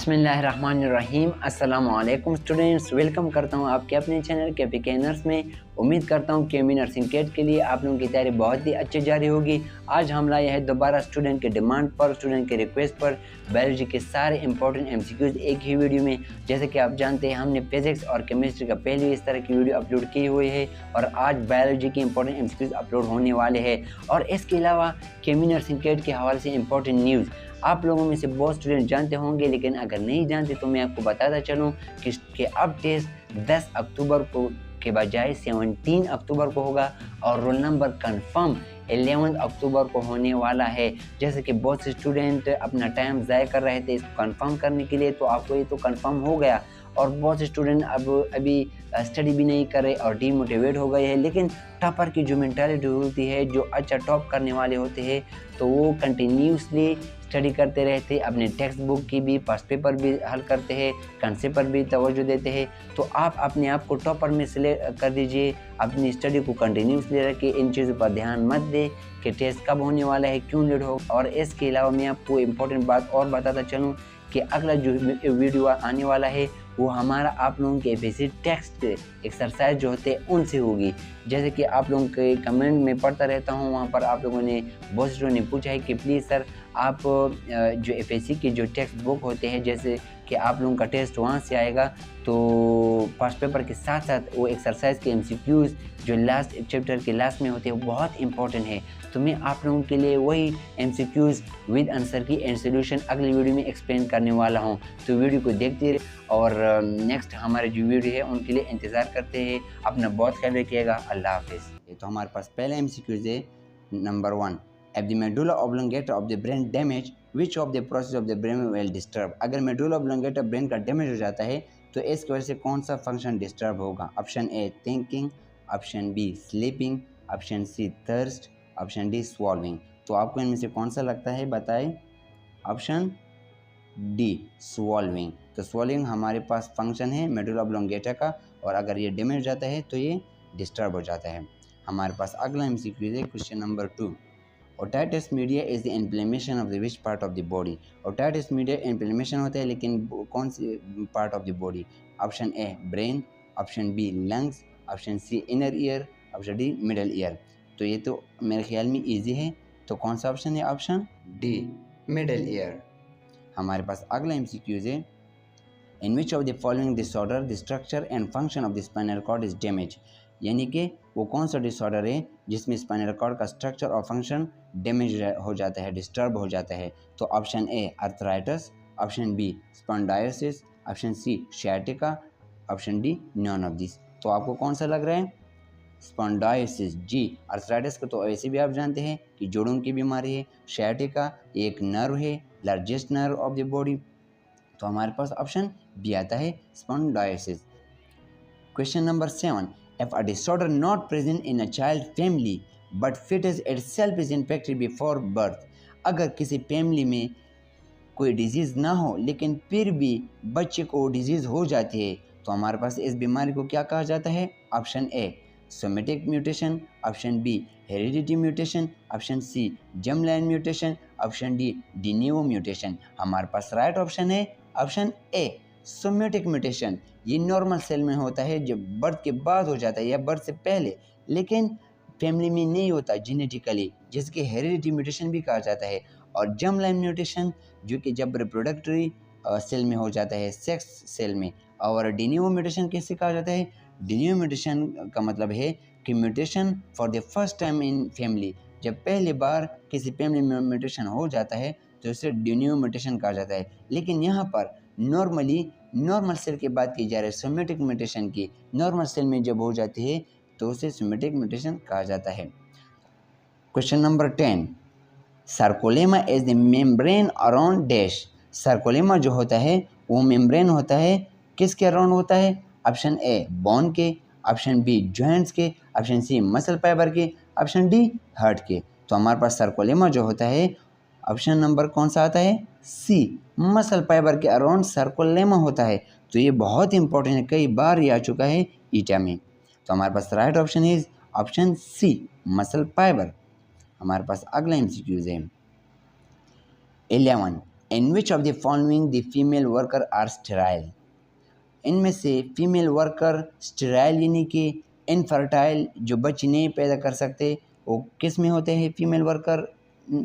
बिस्मिल्लाहिर्रहमानिर्रहीम। अस्सलाम वालेकुम स्टूडेंट्स, वेलकम करता हूँ आपके अपने चैनल के केनर्स में। उम्मीद करता हूँ कि नर्सिंग कैट के लिए आप लोगों की तैयारी बहुत ही अच्छी जारी होगी। आज हम लाए हैं दोबारा स्टूडेंट के डिमांड पर, स्टूडेंट के रिक्वेस्ट पर बायोलॉजी के सारे इंपॉर्टेंट एमसीक्यूज एक ही वीडियो में। जैसे कि आप जानते हैं हमने फिजिक्स और केमिस्ट्री का पहले इस तरह की वीडियो अपलोड की हुई है और आज बायोलॉजी के इंपॉर्टेंट एमसीक्यूज अपलोड होने वाले हैं। और इसके अलावा नर्सिंग कैट के हवाले से इंपॉर्टेंट न्यूज़ आप लोगों में से बहुत स्टूडेंट जानते होंगे, लेकिन अगर नहीं जानते तो मैं आपको बताता चलूँ कि अब टेस्ट 10 अक्टूबर को के बजाय 17 अक्टूबर को होगा और रोल नंबर कंफर्म 11 अक्टूबर को होने वाला है। जैसे कि बहुत से स्टूडेंट अपना टाइम ज़ाया कर रहे थे इसको कंफर्म करने के लिए, तो आपको ये तो कंफर्म हो गया और बहुत से स्टूडेंट अभी स्टडी भी नहीं कर रहे और डीमोटिवेट हो गए हैं। लेकिन टॉपर की जो मेंटालिटी होती है, जो अच्छा टॉप करने वाले होते हैं, तो वो कंटिन्यूसली स्टडी करते रहते, अपने टेक्स्ट बुक की भी, पास्ट पेपर भी हल करते हैं, कंसेप्ट पर भी तवज्जो देते हैं। तो आप अपने आप को टॉपर में सिलेक्ट कर दीजिए, अपनी स्टडी को कंटिन्यूसली रखिए, इन चीज़ों पर ध्यान मत दें कि टेस्ट कब होने वाला है, क्यों लेट हो। और इसके अलावा मैं आपको इम्पोर्टेंट बात और बताता चलूँ कि अगला जो वीडियो आने वाला है वो हमारा आप लोगों के एफएसी टेक्स्ट एक्सरसाइज जो होते हैं उनसे होगी। जैसे कि आप लोगों के कमेंट में पढ़ता रहता हूँ, वहाँ पर आप लोगों ने बहुत से ने पूछा है कि प्लीज़ सर आप जो एफएसी के जो टेक्स्ट बुक होते हैं, जैसे कि आप लोगों का टेस्ट वहाँ से आएगा, तो पास्ट पेपर के साथ साथ वो एक्सरसाइज के एमसीक्यूज़ जो लास्ट चैप्टर के लास्ट में होते हैं वो बहुत इंपॉर्टेंट है। तो मैं आप लोगों के लिए वही एमसीक्यूज़ विद आंसर की एंड सोल्यूशन अगली वीडियो में एक्सप्लेन करने वाला हूँ। तो वीडियो को देखते रहिए और नेक्स्ट हमारे जो वीडियो है उनके लिए इंतज़ार करते हैं। अपना बहुत ख्याल रखिएगा। अल्लाह हाफिज़। तो हमारे पास पहला एमसीक्यूज़ है number 1, if the medulla oblongata of the brain damage, which of the process of the brain will disturb? अगर medulla oblongata ब्रेन का डैमेज हो जाता है तो इसकी वजह से कौन सा फंक्शन डिस्टर्ब होगा? Option A thinking, option B sleeping, option C thirst, option D swallowing. तो आपको इनमें से कौन सा लगता है बताएं? Option D swallowing. तो स्वॉल्विंग हमारे पास फंक्शन है मेडुला ऑब्लोंगेटा का, और अगर ये डैमेज हो जाता है तो ये डिस्टर्ब हो जाता है। हमारे पास अगला एमसीक्यू है question number 2, otitis media is the inflammation of the which part of the body? Otitis media inflammation होता है, लेकिन कौन सी part of the body? Option A brain, option B lungs, option C inner ear, option D middle ear. तो ये तो मेरे ख्याल में ईजी है, तो कौन सा ऑप्शन है? Option D middle ear. हमारे पास अगला एमसीक्यूज है, in which of the following disorder the structure and function of the spinal cord is damage? यानी कि वो कौन सा डिसऑर्डर है जिसमें स्पाइनल कॉर्ड का स्ट्रक्चर और फंक्शन डैमेज हो जाता है, डिस्टर्ब हो जाता है? तो option A arthritis, option B spondylosis, option C sciatica, option D none of this. तो आपको कौन सा लग रहा है? स्पॉन्डायोसिस। जी, आर्थराइटिस को तो ऐसे भी आप जानते हैं कि जोड़ों की बीमारी है। sciatica एक नर्व है, largest nerve of the body. तो हमारे पास ऑप्शन बी आता है spondylosis. Question number 7, if a disorder not present in a child family but fetus itself is infected before birth, अगर किसी फैमिली में कोई डिजीज़ ना हो लेकिन फिर भी बच्चे को डिजीज़ हो जाती है, तो हमारे पास इस बीमारी को क्या कहा जाता है? Option A somatic mutation, option B heredity mutation, option C germline mutation, option D de novo mutation. हमारे पास राइट ऑप्शन है ऑप्शन ए सोमेटिक म्यूटेशन। ये नॉर्मल सेल में होता है, जब बर्थ के बाद हो जाता है या बर्थ से पहले, लेकिन फैमिली में नहीं होता जेनेटिकली, जिसके हेरिडिटी म्यूटेशन भी कहा जाता है। और जर्मलाइन म्यूटेशन जो कि जब रिप्रोडक्टरी सेल में हो जाता है, सेक्स सेल में। और डिनियो म्यूटेशन कैसे कहा जाता है? डिनियो म्यूटेशन का मतलब है कि mutation for the first time in family, जब पहली बार किसी फैमिली में म्यूटेशन हो जाता है तो उसे डिनियो म्यूटेशन कहा जाता है। लेकिन यहाँ पर नॉर्मली नॉर्मल सेल की बात की जा रही है, सोमेटिक म्यूटेशन की। नॉर्मल सेल में जब हो जाती है तो उसे सोमेटिक म्यूटेशन कहा जाता है। Question number 10, sarcolemma is the membrane around dash. Sarcolemma जो होता है वो मेम्ब्रेन होता है, किसके अराउंड होता है? ऑप्शन ए बोन के, ऑप्शन बी जॉइंट्स के, ऑप्शन सी मसल फाइबर के, ऑप्शन डी हार्ट के। तो हमारे पास सार्कोलेमा जो होता है, ऑप्शन नंबर कौन सा आता है? सी मसल फाइबर के अराउंड सार्कोलेमा होता है। तो ये बहुत इंपॉर्टेंट है, कई बार ये आ चुका है ईटा में। तो हमारे पास right option is option C muscle fibre. हमारे पास अगला एमसीक्यूज है 11, in which of the following the female worker are sterile. इनमें से फीमेल वर्कर स्टेराइल यानी कि इनफर्टाइल, जो बच्चे नहीं पैदा कर सकते, वो किस में होते हैं female worker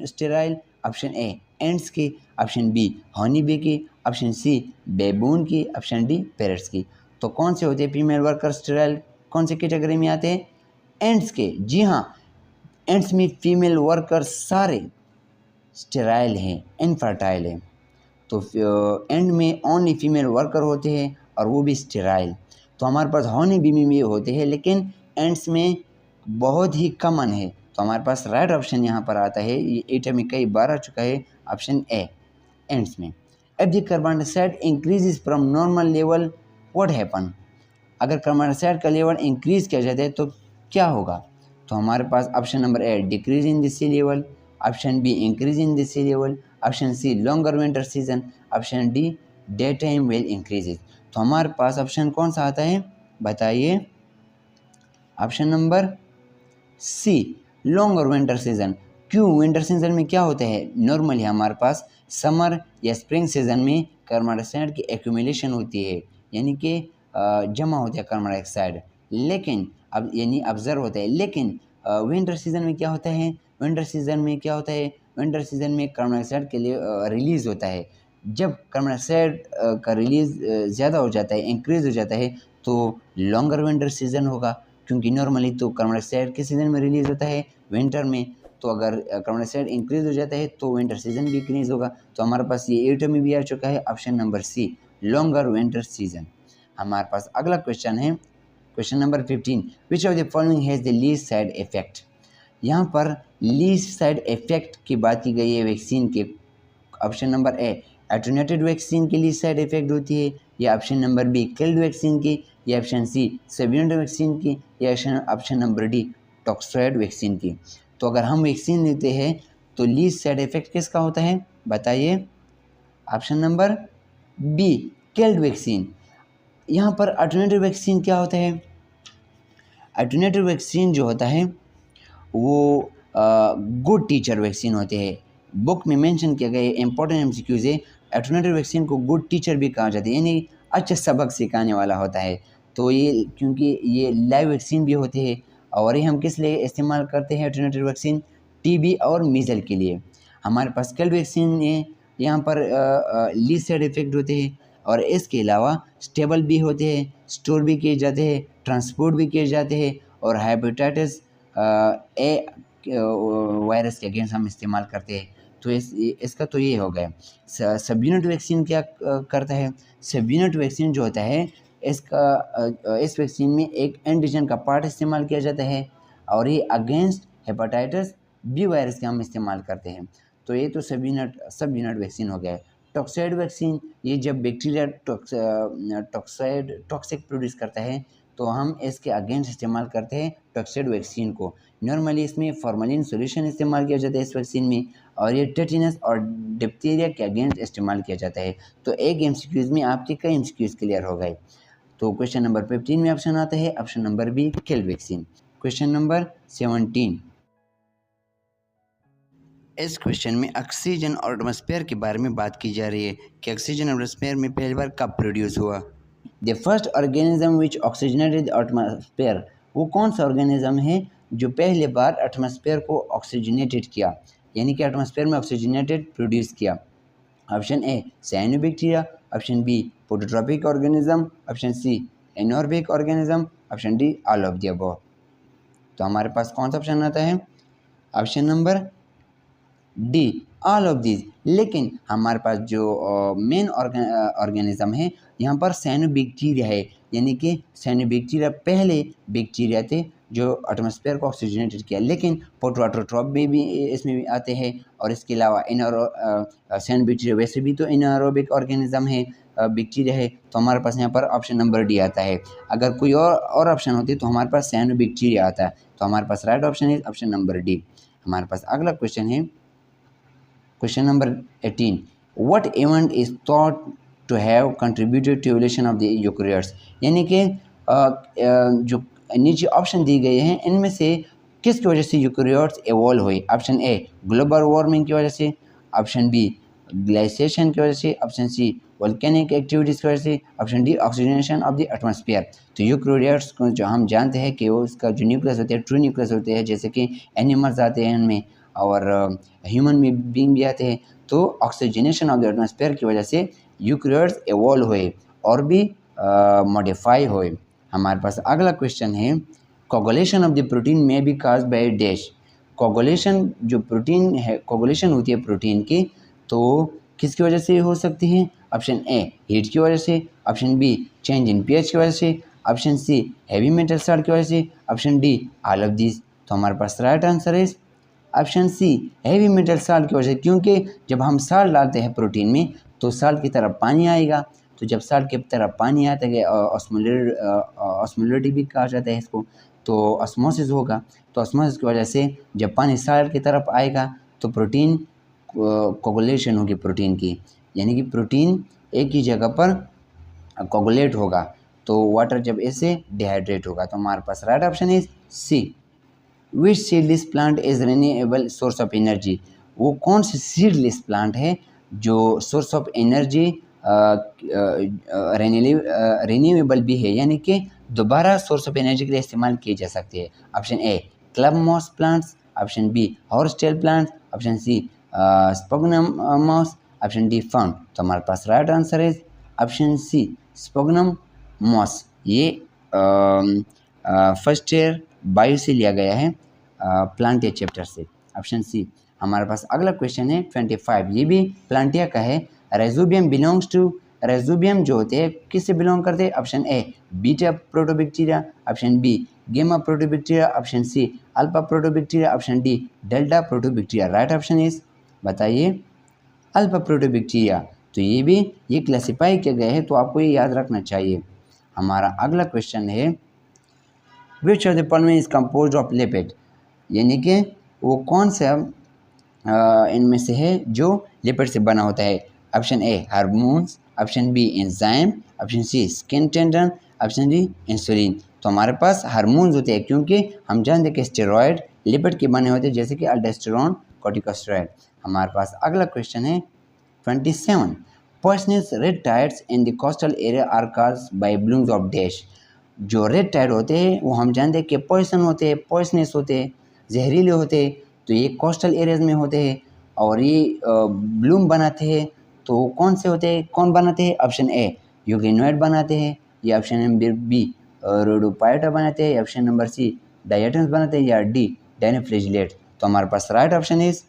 sterile? Option A ends की, ऑप्शन बी हनी बी की, ऑप्शन सी बेबून की, ऑप्शन डी पैरट्स की। तो कौन से होते हैं फीमेल वर्कर स्टेराइल? कौन से कैटेगरी में आते हैं? एंड्स के। जी हाँ, एंड्स में फीमेल वर्कर सारे स्टेराइल हैं, इनफर्टाइल हैं। तो एंड में ओनली फीमेल वर्कर होते हैं और वो भी स्टेराइल। तो हमारे पास हनी बी में भी होते हैं, लेकिन एंड्स में बहुत ही कॉमन है। तो हमारे पास राइट ऑप्शन यहाँ पर आता है, ये एटम में कई बार आ चुका है, ऑप्शन ए एंड्स में। If the carbon dioxide increases from normal level what happen. अगर कार्बन डाइऑक्साइड का लेवल इंक्रीज किया जाता है तो क्या होगा? तो हमारे पास option number A decrease in the sea level, option B increase in the sea level, option C longer winter season, option D day time will increases. तो हमारे पास ऑप्शन कौन सा आता है बताइए? Option number C longer winter season. क्यों? Winter season में क्या होता है? नॉर्मली हमारे पास समर या स्प्रिंग सीजन में कार्बन डाइऑक्साइड की एक्यूमुलेशन होती है, यानी कि जमा होता है कार्बन डाइऑक्साइड, लेकिन अब यानी ऑब्जर्व होता है। लेकिन विंटर सीजन में क्या होता है? विंटर सीजन में कार्बन डाइऑक्साइड के लिए रिलीज़ होता है। जब कार्बन डाइऑक्साइड का रिलीज़ ज़्यादा हो जाता है, इंक्रीज़ हो जाता है, तो लॉन्गर विंटर सीजन होगा, क्योंकि नॉर्मली तो कार्बन डाइऑक्साइड किस सीज़न में रिलीज़ होता है? विंटर में। तो अगर कार्बन डाइऑक्साइड इंक्रीज़ हो जाता है तो विंटर सीजन भी इंक्रीज़ होगा। तो हमारे पास ये एटम में भी आ चुका है, option number C longer winter season. हमारे पास अगला क्वेश्चन है, question number 15, which of the following has the least side effect. यहाँ पर लीस्ट साइड इफेक्ट की बात की गई है वैक्सीन के। ऑप्शन नंबर ए एटेन्यूएटेड वैक्सीन की लीस्ट साइड इफेक्ट होती है, या option number be killed vaccine की, या ऑप्शन सी सेबिनेट वैक्सीन की, या option number D toxoid vaccine की। तो अगर हम वैक्सीन लेते हैं तो लीस्ट साइड इफेक्ट किसका होता है बताइए? Option number be killed vaccine. यहाँ पर अल्टरनेटिव वैक्सीन क्या होता है? अल्टरनेटिव वैक्सीन जो होता है वो गुड टीचर वैक्सीन होते हैं। बुक में मेंशन किया गया इंपॉर्टेंट एमसीक्यूज है, अल्टरनेटिव वैक्सीन को गुड टीचर भी कहा जाता है, यानी अच्छा सबक सिखाने वाला होता है। तो ये क्योंकि ये लाइव वैक्सीन भी होते हैं, और ये हम किस लिए इस्तेमाल करते हैं अल्टरनेटिव वैक्सीन? टीबी और मीजल के लिए। हमारे पास किल्ड वैक्सीन है, यहाँ पर लीस्ट साइड इफेक्ट होते हैं, और इसके अलावा स्टेबल भी होते हैं, स्टोर भी किए जाते हैं, ट्रांसपोर्ट भी किए जाते हैं, और हेपेटाइटिस ए वायरस के अगेंस्ट हम इस्तेमाल करते हैं। तो इसका तो ये हो गया। सब यूनिट वैक्सीन क्या करता है? सब यूनिट वैक्सीन जो होता है इस वैक्सीन में एक एंटीजन का पार्ट इस्तेमाल किया जाता है, और ये अगेंस्ट हेपेटाइटिस बी वायरस के हम इस्तेमाल करते हैं। तो ये तो सब यूनिट वैक्सीन हो गया है। टॉक्साइड वैक्सीन, ये जब बैक्टीरिया टॉक्सिक प्रोड्यूस करता है तो हम इसके अगेंस्ट इस्तेमाल करते हैं टॉक्साइड वैक्सीन को। नॉर्मली इसमें फॉर्मलिन सॉल्यूशन इस्तेमाल किया जाता है इस वैक्सीन में, और ये टेटिनस और डिप्थीरिया के अगेंस्ट इस्तेमाल किया जाता है। तो एक एमसीक्यूज़ में आपके कई एमसीक्यूज़ क्लियर हो गए। तो क्वेश्चन नंबर 15 में ऑप्शन आता है ऑप्शन नंबर बी किल वैक्सीन। क्वेश्चन नंबर 17, इस क्वेश्चन में ऑक्सीजन और एटमॉस्फेयर के बारे में बात की जा रही है कि ऑक्सीजन एटमॉस्फेयर में पहली बार कब प्रोड्यूस हुआ। The first organism which oxygenated atmosphere, वो कौन सा ऑर्गेनिज्म है जो पहली बार एटमॉस्फेयर को ऑक्सीजनेटेड किया, यानी कि एटमॉस्फेयर में ऑक्सीजनेटेड प्रोड्यूस किया? Option A cyanobacteria, option B phototropic organism, option C anaerobic organism, option D all of the above. तो हमारे पास कौन सा ऑप्शन आता है? Option number D all of this. लेकिन हमारे पास जो मेन ऑर्गेनिज्म है यहाँ पर साइनोबैक्टीरिया है, यानी कि साइनोबैक्टीरिया पहले बैक्टीरिया थे जो एटमॉस्फेयर को ऑक्सीजनेटेड किया। लेकिन फोटोट्रॉप भी इसमें भी आते हैं, और इसके अलावा साइनोबैक्टीरिया वैसे भी तो एनारोबिक ऑर्गेनिज्म है, बैक्टीरिया है। तो हमारे पास यहाँ पर ऑप्शन नंबर डी आता है। अगर कोई और ऑप्शन होती तो हमारे पास साइनोबैक्टीरिया आता है। तो हमारे पास राइट ऑप्शन है ऑप्शन नंबर डी। हमारे पास अगला क्वेश्चन है question number 18, what event is thought to have contributed to evolution of the eukaryotes, यानी कि जो नीचे ऑप्शन दिए गए हैं इनमें से किसकी वजह से यूकैरियोट्स एवॉल्व हुए? ऑप्शन ए ग्लोबल वार्मिंग की वजह से, ऑप्शन बी ग्लेशिएशन की वजह से, ऑप्शन सी वोल्केनिक एक्टिविटीज़ की वजह से, option D oxygenation of the atmosphere. तो यूकैरियोट्स को जो हम जानते हैं कि वो उसका जो न्यूक्लियस होते हैं ट्रू न्यूक्लियस होते हैं, जैसे कि एनिमल्स आते हैं उनमें और ह्यूमन में बीइंग भी आते हैं। तो ऑक्सीजनेशन ऑफ द एटमॉस्फेयर की वजह से यूकैरियोट्स इवॉल्व हुए और भी मॉडिफाई हुए। हमारे पास अगला क्वेश्चन है, coagulation of the protein may be caused by dash. Coagulation जो प्रोटीन है, कोगुलेशन होती है प्रोटीन की, तो किसकी वजह से हो सकती है? ऑप्शन ए हीट की वजह से, option B change in pH की वजह से, option C heavy metal salt की वजह से, option D all of this. तो हमारे पास राइट आंसर है option C heavy metal salt की वजह से, क्योंकि जब हम साल्ट डालते हैं प्रोटीन में तो साल्ट की तरफ पानी आएगा। तो जब साल्ट की तरफ पानी आता है, ऑस्मोलिटी भी कहा जाता है इसको, तो ऑस्मोसिस होगा। तो ऑस्मोसिस की वजह से जब पानी साल्ट की तरफ आएगा तो प्रोटीन कोगुलेशन होगी प्रोटीन की, यानी कि प्रोटीन एक ही जगह पर कोगुलेट होगा। तो वाटर जब ऐसे डिहाइड्रेट होगा। तो हमारे पास right option is C. Which seedless plant is renewable source of energy. वो कौन सी सीडलेस प्लांट है जो सोर्स ऑफ एनर्जी रिन्यूएबल भी है, यानी कि दोबारा सोर्स ऑफ एनर्जी के लिए इस्तेमाल किए जा सकते हैं। Option A club moss plants, option B horsetail plants, option C sphagnum moss, option D fern. तो हमारे पास राइट आंसर है ऑप्शन सी स्पोगनम मॉस। ये फर्स्ट ईयर बायो से लिया गया है, प्लांटिया चैप्टर से। Option C. हमारे पास अगला क्वेश्चन है 25, ये भी प्लांटिया का है। रेजोबियम बिलोंग्स टू, रेजोबियम जो होते हैं किससे बिलोंग करते हैं? Option A beta proteobacteria, option B gamma proteobacteria, option C alpha proteobacteria, option D delta proteobacteria. Right option is, बताइए, अल्फा प्रोटोबैक्टीरिया। तो ये भी ये क्लासिफाई किया गया है, तो आपको ये याद रखना चाहिए। हमारा अगला क्वेश्चन है which of the following is composed of lipid, यानी कि वो कौन सा इनमें से है जो लिपिड से बना होता है? Option A hormones, option B enzyme, option C skin tendon, option D insulin. तो हमारे पास हार्मोन्स होते हैं, क्योंकि हम जानते हैं कि स्टेरॉयड लिपिड के बने होते हैं, जैसे कि अल्डोस्टेरोन, कॉर्टिकोस्टेरॉयड। हमारे पास अगला क्वेश्चन है 27, poisonous red tides in the coastal area are caused by blooms of dash. जो रेड टाइड होते हैं वो हम जानते हैं कि पॉइजन होते हैं, पॉइजनस होते हैं, जहरीले होते हैं। तो ये कोस्टल एरियाज में होते हैं और ये ब्लूम बनाते हैं। तो कौन से होते हैं, कौन बनाते हैं? ऑप्शन ए यूग्लिनोइड बनाते हैं, या ऑप्शन नंबर बी रोडोपाइटा बनाते हैं, या ऑप्शन नंबर सी डायटन्स बनाते हैं, या डी डायनोफ्लैजिलेट्स। तो हमारे पास right option is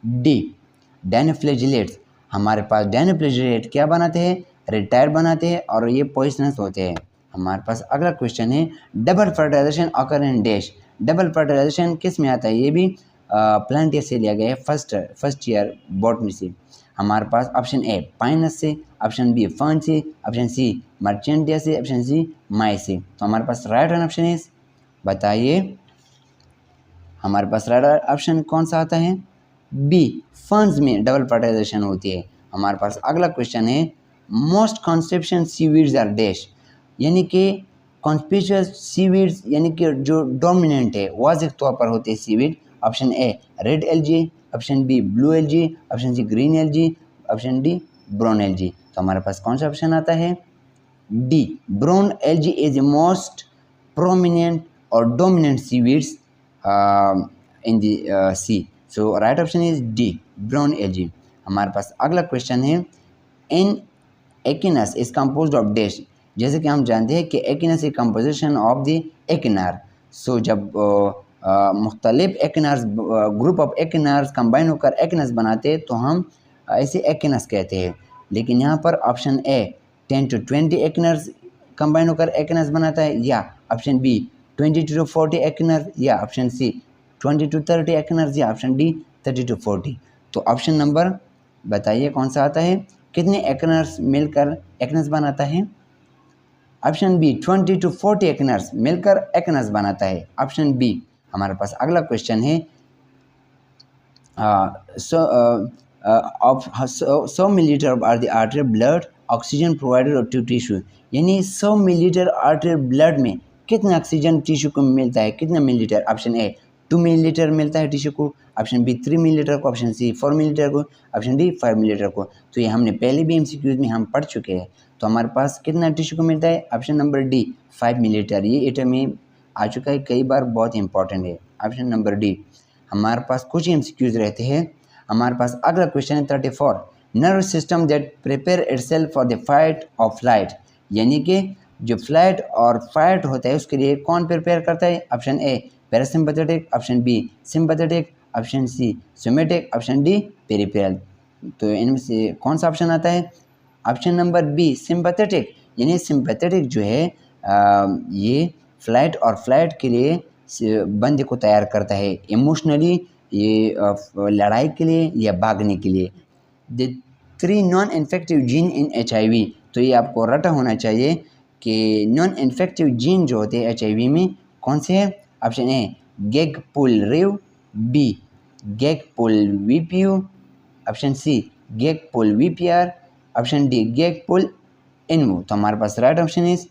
D dinoflagellates. हमारे पास डायनोफ्लैजिलेट क्या बनाते हैं? रेड टाइड बनाते हैं और ये पॉइजनस होते हैं। हमारे पास अगला क्वेश्चन है double fertilization occur in dash. Double fertilization किस में आता है? ये भी प्लांटिया से लिया गया है, फर्स्ट ईयर बॉटनी से। हमारे पास ऑप्शन ए पाइनस से, ऑप्शन बी फर्न से, ऑप्शन सी मर्चेंटिया से, ऑप्शन सी माई से। तो हमारे पास राइट ऑप्शन इज, बताइए, हमारे पास राइट ऑप्शन कौन सा आता है? बी फर्न्स में डबल फर्टिलाइजेशन होती है। हमारे पास अगला क्वेश्चन है most conception seaweeds are dash, यानी कि कॉन्स्पिशियस सीवीड्स, यानी कि जो डोमिनेंट है, वाज़िह तौर पर होते हैं seaweed. Option A red algae, option B blue algae, option C green algae, option D brown algae. तो हमारे पास कौन सा ऑप्शन आता है? D brown algae is the most prominent और dominant seaweeds in the sea. So right option is D brown algae. हमारे पास अगला क्वेश्चन है in acinus is composed of dash. जैसे कि हम जानते हैं कि acinus is composition of the एकिनार। सो जब मुख्तलिफ एकिनार्स, ग्रुप ऑफ एकिनार्स कंबाइन होकर एकिनस बनाते हैं तो हम ऐसे एकिनस कहते हैं। लेकिन यहाँ पर ऑप्शन ए 10 to 20 एकिनर्स कंबाइन होकर एकिनस बनाता है, या ऑप्शन बी 20 to 40 एकिनर्स, या ऑप्शन सी 20 to 30 एकिनर्स, या ऑप्शन डी 30 to 40। तो ऑप्शन नंबर बताइए कौन सा आता है? कितने एकिनर्स मिलकर एकिनस बनाता है? ऑप्शन बी 20 to 40 एकिनर्स मिलकर एकिनस बनाता है, ऑप्शन बी। हमारे पास अगला क्वेश्चन है 100 millilitre are the artery blood oxygen provided to tissue, यानी 100 मिलीलीटर आर्टरी ब्लड में कितना ऑक्सीजन टिश्यू को मिलता है, कितना मिलीलीटर? ऑप्शन ए 2 मिलीलीटर मिलता है टिश्यू को, ऑप्शन बी 3 मिलीलीटर को, ऑप्शन सी 4 मिलीलीटर को, ऑप्शन डी 5 मिलीलीटर को। तो ये हमने पहले भी MCQs में हम पढ़ चुके हैं। तो हमारे पास कितना टिश्यू को मिलता है, ऑप्शन नंबर डी 5 मिलीलीटर। ये एटम में आ चुका है कई बार, बहुत इंपॉर्टेंट है, ऑप्शन नंबर डी। हमारे पास कुछ MCQs रहते हैं। हमारे पास अगला क्वेश्चन है 34, nerve system that prepare itself for the fight और फ्लाइट, यानी कि जो फ्लाइट और फाइट होता है उसके लिए कौन प्रिपेयर करता है, option A parasympathetic, option B sympathetic, option C somatic, option D peripheral. तो इनमें से कौन सा ऑप्शन आता है, ऑप्शन नंबर बी सिंपैथेटिक, यानी सिंपैथेटिक जो है ये फ्लाइट और फ्लाइट के लिए बंदे को तैयार करता है, इमोशनली ये लड़ाई के लिए या भागने के लिए। The 3 non infective gene in HIV, तो ये आपको रटा होना चाहिए कि नॉन इन्फेक्टिव जीन जो होते हैं HIV में कौन से हैं। Option A gag pol rev, B gag pol VPU, option C gag pol VPR, option D gag pol env. तो हमारे पास राइट ऑप्शन इज,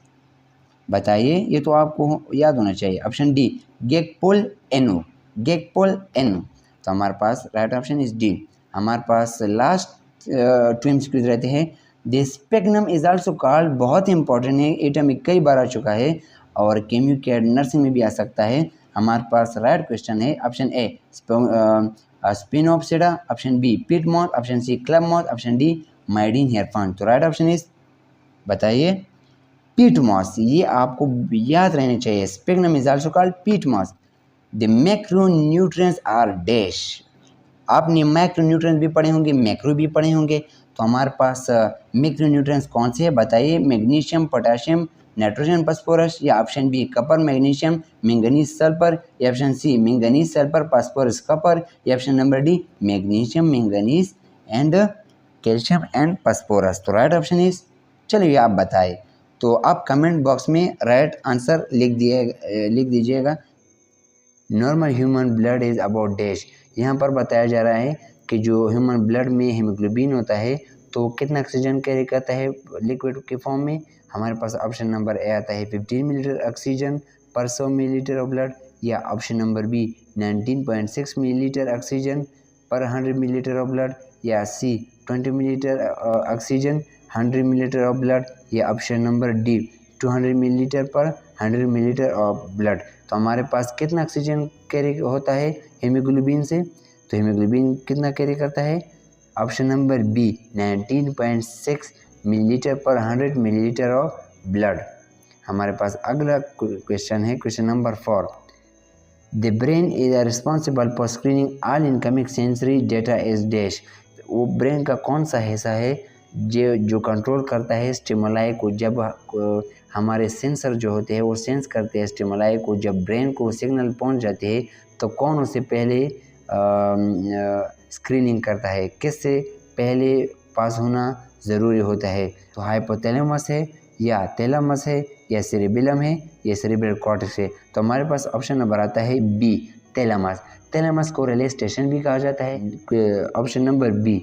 बताइए, ये तो आपको याद होना चाहिए, option D gag pol इनवो, गेग pol env. तो हमारे पास राइट ऑप्शन इज डी। हमारे पास लास्ट 2 MCQs रहते हैं। The sphagnum is also called, बहुत इंपॉर्टेंट है, एटम में कई बार आ चुका है और केम्यू कैड नर्सिंग में भी आ सकता है। हमारे पास राइट क्वेश्चन है option A sphenopsida, option B pit moth, option C club moth, option D maiden hair fern. तो राइट ऑप्शन इज, बताइए, पीट मॉस। ये आपको याद रहने चाहिए, sphagnum is also called peat moss. The macronutrients are dash, आपने मैक्रोन्यूट्रिएंट्स भी पढ़े होंगे, मैक्रो भी पढ़े होंगे। तो हमारे पास मैक्रोन्यूट्रिएंट्स कौन से हैं, बताइए, मैग्नीशियम, पोटेशियम, नाइट्रोजन, फास्फोरस, या option B copper, magnesium, manganese, sulphur, या option C manganese, sulphur, phosphorus, copper, या option number D magnesium, manganese and calcium and phosphorus. तो राइट ऑप्शन इज, चलिए आप बताएं। तो आप कमेंट बॉक्स में राइट आंसर लिख दीजिएगा। Normal human blood is about dash, यहाँ पर बताया जा रहा है कि जो ह्यूमन ब्लड में हीमोग्लोबिन होता है तो कितना ऑक्सीजन कैरी करता है लिक्विड के फॉर्म में। हमारे पास ऑप्शन नंबर ए आता है 15 millilitre oxygen per 100 millilitre of blood, या option number B 19.6 millilitre oxygen per 100 millilitre of blood, या C 20 millilitre oxygen 100 millilitre of blood, या option number D 200 millilitre per 100 millilitre of blood. तो हमारे पास कितना oxygen carry होता है haemoglobin से, तो हीमोग्लोबिन कितना कैरी करता है, option number B 19.6 millilitre per 100 millilitre of blood. हमारे पास अगला क्वेश्चन है question number 4, the brain is responsible for screening all incoming sensory data is dash. वो ब्रेन का कौन सा हिस्सा है जो कंट्रोल करता है स्टिमुलाई को, जब हमारे सेंसर जो होते हैं वो सेंस करते हैं स्टिमुलाई को, जब ब्रेन को सिग्नल पहुंच जाते हैं तो कौन उससे पहले स्क्रीनिंग करता है, किससे पहले पास होना ज़रूरी होता है। तो हाइपोथैलेमस है, या थैलेमस है, या सेरेबेलम है, या सेरेब्रल कॉर्टेक्स है। तो हमारे पास ऑप्शन नंबर आता है बी थैलेमस। थैलेमस को रिले स्टेशन भी कहा जाता है, ऑप्शन नंबर बी।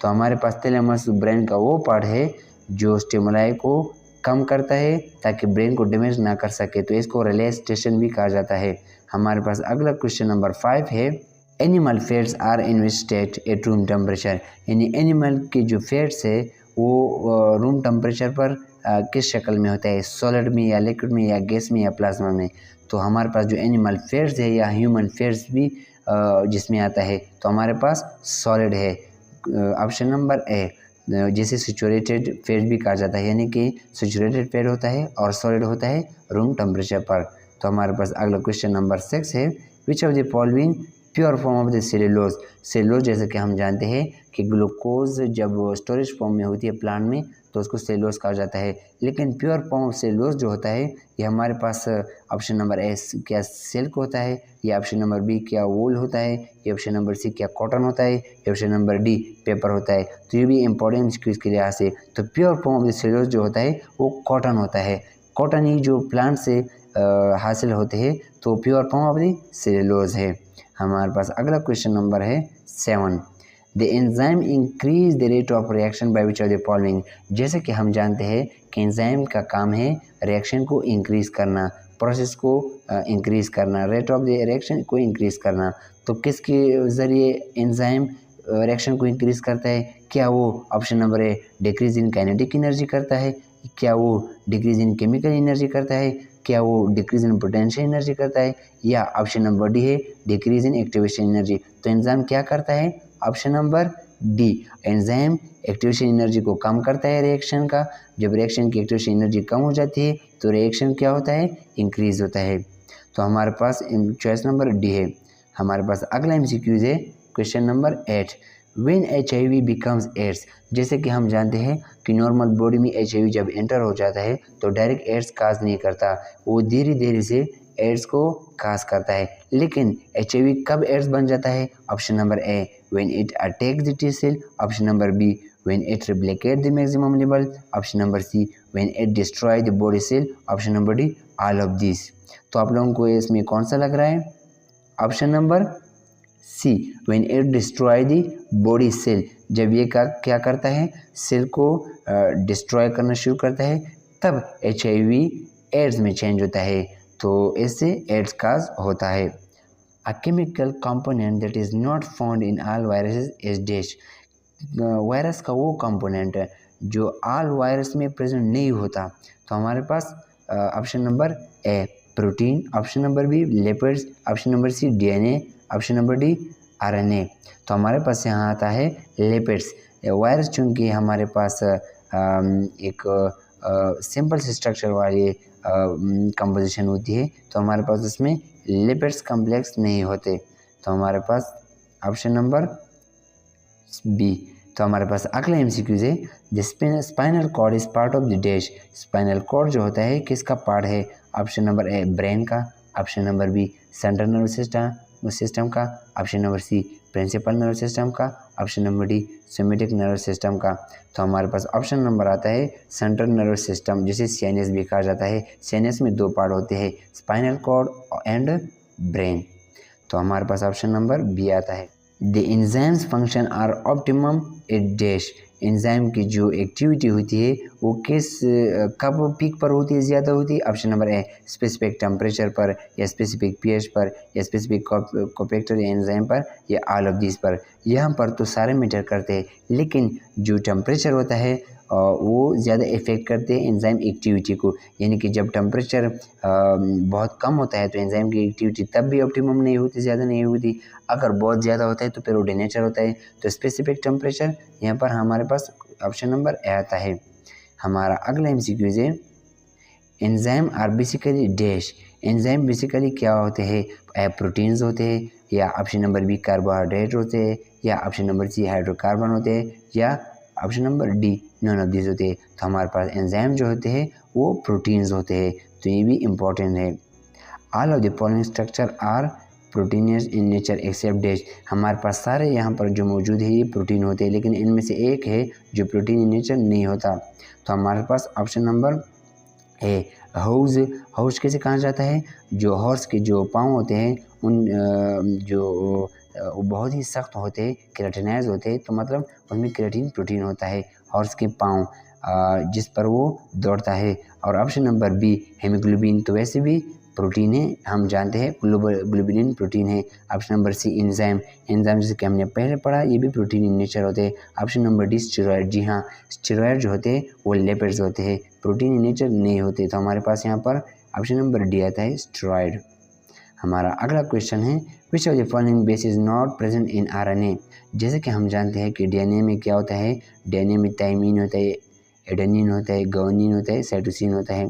तो हमारे पास थैलेमस ब्रेन का वो पार्ट है जो स्टिमुलाई को कम करता है ताकि ब्रेन को डैमेज ना कर सके, तो इसको रिले स्टेशन भी कहा जाता है। हमारे पास अगला क्वेश्चन नंबर 5 है, animal fats are in which state at room temperature, यानी एनिमल के जो फैट्स है वो रूम टेम्परेचर पर किस शक्ल में होता है, सॉलिड में या लिक्विड में या गैस में या प्लाज्मा में। तो हमारे पास जो एनिमल फैट्स है या ह्यूमन फैट्स भी जिसमें आता है, तो हमारे पास सॉलिड है, ऑप्शन नंबर ए, जिसे सैचुरेटेड फैट भी कहा जाता है, यानी कि सैचुरेटेड फैट होता है और सॉलिड होता है रूम टेम्परेचर पर। तो हमारे पास अगला क्वेश्चन नंबर 6 है, which of the following pure form of the cellulose. Cellulose जैसे कि हम जानते हैं कि ग्लूकोज जब स्टोरेज फॉर्म में होती है प्लांट में तो उसको सेलुलोज कहा जाता है, लेकिन प्योर फॉर्म ऑफ सेलुलोज जो होता है ये हमारे पास ऑप्शन नंबर ए क्या सिल्क होता है, या ऑप्शन नंबर बी क्या वूल होता है, या ऑप्शन नंबर सी क्या कॉटन होता है, या ऑप्शन नंबर डी पेपर होता है। तो ये भी इंपॉर्टेंट क्विज के लिहाज से, तो pure form of the cellulose जो होता है वो कॉटन होता है, कॉटन ही जो प्लांट से हासिल होते हैं, तो pure form of the cellulose है। हमारे पास अगला क्वेश्चन नंबर है 7, the enzyme increase the rate of reaction by which of the following. जैसे कि हम जानते हैं कि एंजाइम का काम है रिएक्शन को इंक्रीज करना, प्रोसेस को इंक्रीज़ करना, रेट ऑफ द रिएक्शन को इंक्रीज़ करना। तो किसके ज़रिए एंजाइम रिएक्शन को इंक्रीज़ करता है? क्या वो option number A decrease in kinetic energy करता है? क्या वो डिक्रीज इन केमिकल एनर्जी करता है? क्या वो डिक्रीज इन पोटेंशियल एनर्जी करता है? या ऑप्शन नंबर डी है डिक्रीज इन एक्टिवेशन एनर्जी। तो एंजाइम क्या करता है? Option number D, enzyme activation energy को कम करता है रिएक्शन का। जब रिएक्शन की एक्टिवेशन एनर्जी कम हो जाती है तो रिएक्शन क्या होता है? इंक्रीज होता है। तो हमारे पास चॉइस नंबर डी है। हमारे पास अगला एमसीक्यूज है question number 8, when HIV becomes AIDS. जैसे कि हम जानते हैं कि नॉर्मल बॉडी में HIV जब एंटर हो जाता है तो डायरेक्ट एड्स काज नहीं करता, वो धीरे धीरे से एड्स को काज करता है। लेकिन HIV कब एड्स बन जाता है? Option number A when it attacks the T cell, option number B when it replicate the maximum level, option number C when it destroy the body cell, option number D all of this. तो आप लोगों को इसमें कौन सा लग रहा है? Option number C when it destroy the body cell. जब ये क्या करता है? सेल को डिस्ट्रॉय करना शुरू करता है, तब HIV एड्स में चेंज होता है। तो इससे एड्स काज होता है। A chemical component that is not found in all viruses is dash. Virus का वो कंपोनेंट है जो ऑल वायरस में प्रेजेंट नहीं होता। तो हमारे पास option number A protein, option number B lipids, option number C DNA, option number D RNA। तो हमारे पास यहाँ आता है लिपिड्स। वायरस चूँकि हमारे पास एक सिंपल से स्ट्रक्चर वाली कंपोजिशन होती है, तो हमारे पास उसमें लिपिड्स कॉम्प्लेक्स नहीं होते। तो हमारे पास ऑप्शन नंबर बी। तो हमारे पास अगला एमसीक्यूज है, the spinal cord is part of the dash. Spinal cord जो होता है किसका पार्ट है? ऑप्शन नंबर ए ब्रेन का, option number B central nervous system का, option number C principal nervous system का, option number D somatic nervous system का। तो हमारे पास ऑप्शन नंबर आता है सेंट्रल नर्वस सिस्टम, जिसे CNS भी कहा जाता है। CNS में दो पार्ट होते हैं, स्पाइनल कॉर्ड एंड ब्रेन। तो हमारे पास ऑप्शन नंबर बी आता है। The enzymes function are optimum at dash. Enzyme की जो एक्टिविटी होती है वो कब पीक पर होती है, ज़्यादा होती है? Option number a specific temperature पर, या स्पेसिफिक pH पर, या स्पेसिफिक कोफैक्टर या एंजाइम पर, या ऑल ऑफ दिस पर। यहाँ पर तो सारे मैटर करते हैं, लेकिन जो टेम्परेचर होता है वो ज़्यादा इफेक्ट करते हैं एंजाइम एक्टिविटी को। यानी कि जब टेम्परेचर बहुत कम होता है तो एंजाइम की एक्टिविटी तब भी ऑप्टिमम नहीं होती, ज़्यादा नहीं होती। अगर बहुत ज़्यादा होता है तो फिर वो डेनेचर होता है। तो स्पेसिफिक टेम्परेचर यहाँ पर हमारे पास ऑप्शन नंबर ए आता है। हमारा अगला एमसीक्यूज है, enzyme are basically dash. Enzyme basically क्या होते हैं? प्रोटीन्स होते हैं, या ऑप्शन नंबर बी कार्बोहाइड्रेट होते हैं, या ऑप्शन नंबर सी हाइड्रोकार्बन होते हैं, या option number D none of this होते हैं। तो हमारे पास एंजाइम जो होते हैं वो प्रोटीन्स होते हैं। तो ये भी इम्पोर्टेंट है। All of the following structure are proteinous in nature except dash. हमारे पास सारे यहाँ पर जो मौजूद है ये प्रोटीन होते हैं, लेकिन इनमें से एक है जो प्रोटीन इन नेचर नहीं होता। तो हमारे पास option number A house. House कैसे कहा जाता है? जो हॉर्स के जो पाँव होते हैं उन वो बहुत ही सख्त होते हैं, केराटिनाइज होते हैं। तो मतलब उनमें केराटिन प्रोटीन होता है हॉर्स के पाँव, जिस पर वो दौड़ता है। और ऑप्शन नंबर बी हेमोग्लोबिन, तो वैसे भी प्रोटीन है, हम जानते हैं ग्लोबुलिन प्रोटीन है। Option number C enzyme. Enzyme जैसे कि हमने पहले पढ़ा ये भी प्रोटीन इन नेचर होते हैं। Option number D steroid. जी हाँ, स्टेरॉयड जो होते हैं वो लिपिड्स होते हैं, प्रोटीन इन नेचर नहीं होते। तो हमारे पास यहाँ पर ऑप्शन नंबर डी आता है स्टेरॉयड। हमारा अगला क्वेश्चन है, which of the following base is not present in RNA। जैसे कि हम जानते हैं कि DNA में क्या होता है? DNA में थाइमिन होता है, एडेनिन होता है, गुआनिन होता है, साइटोसिन होता है।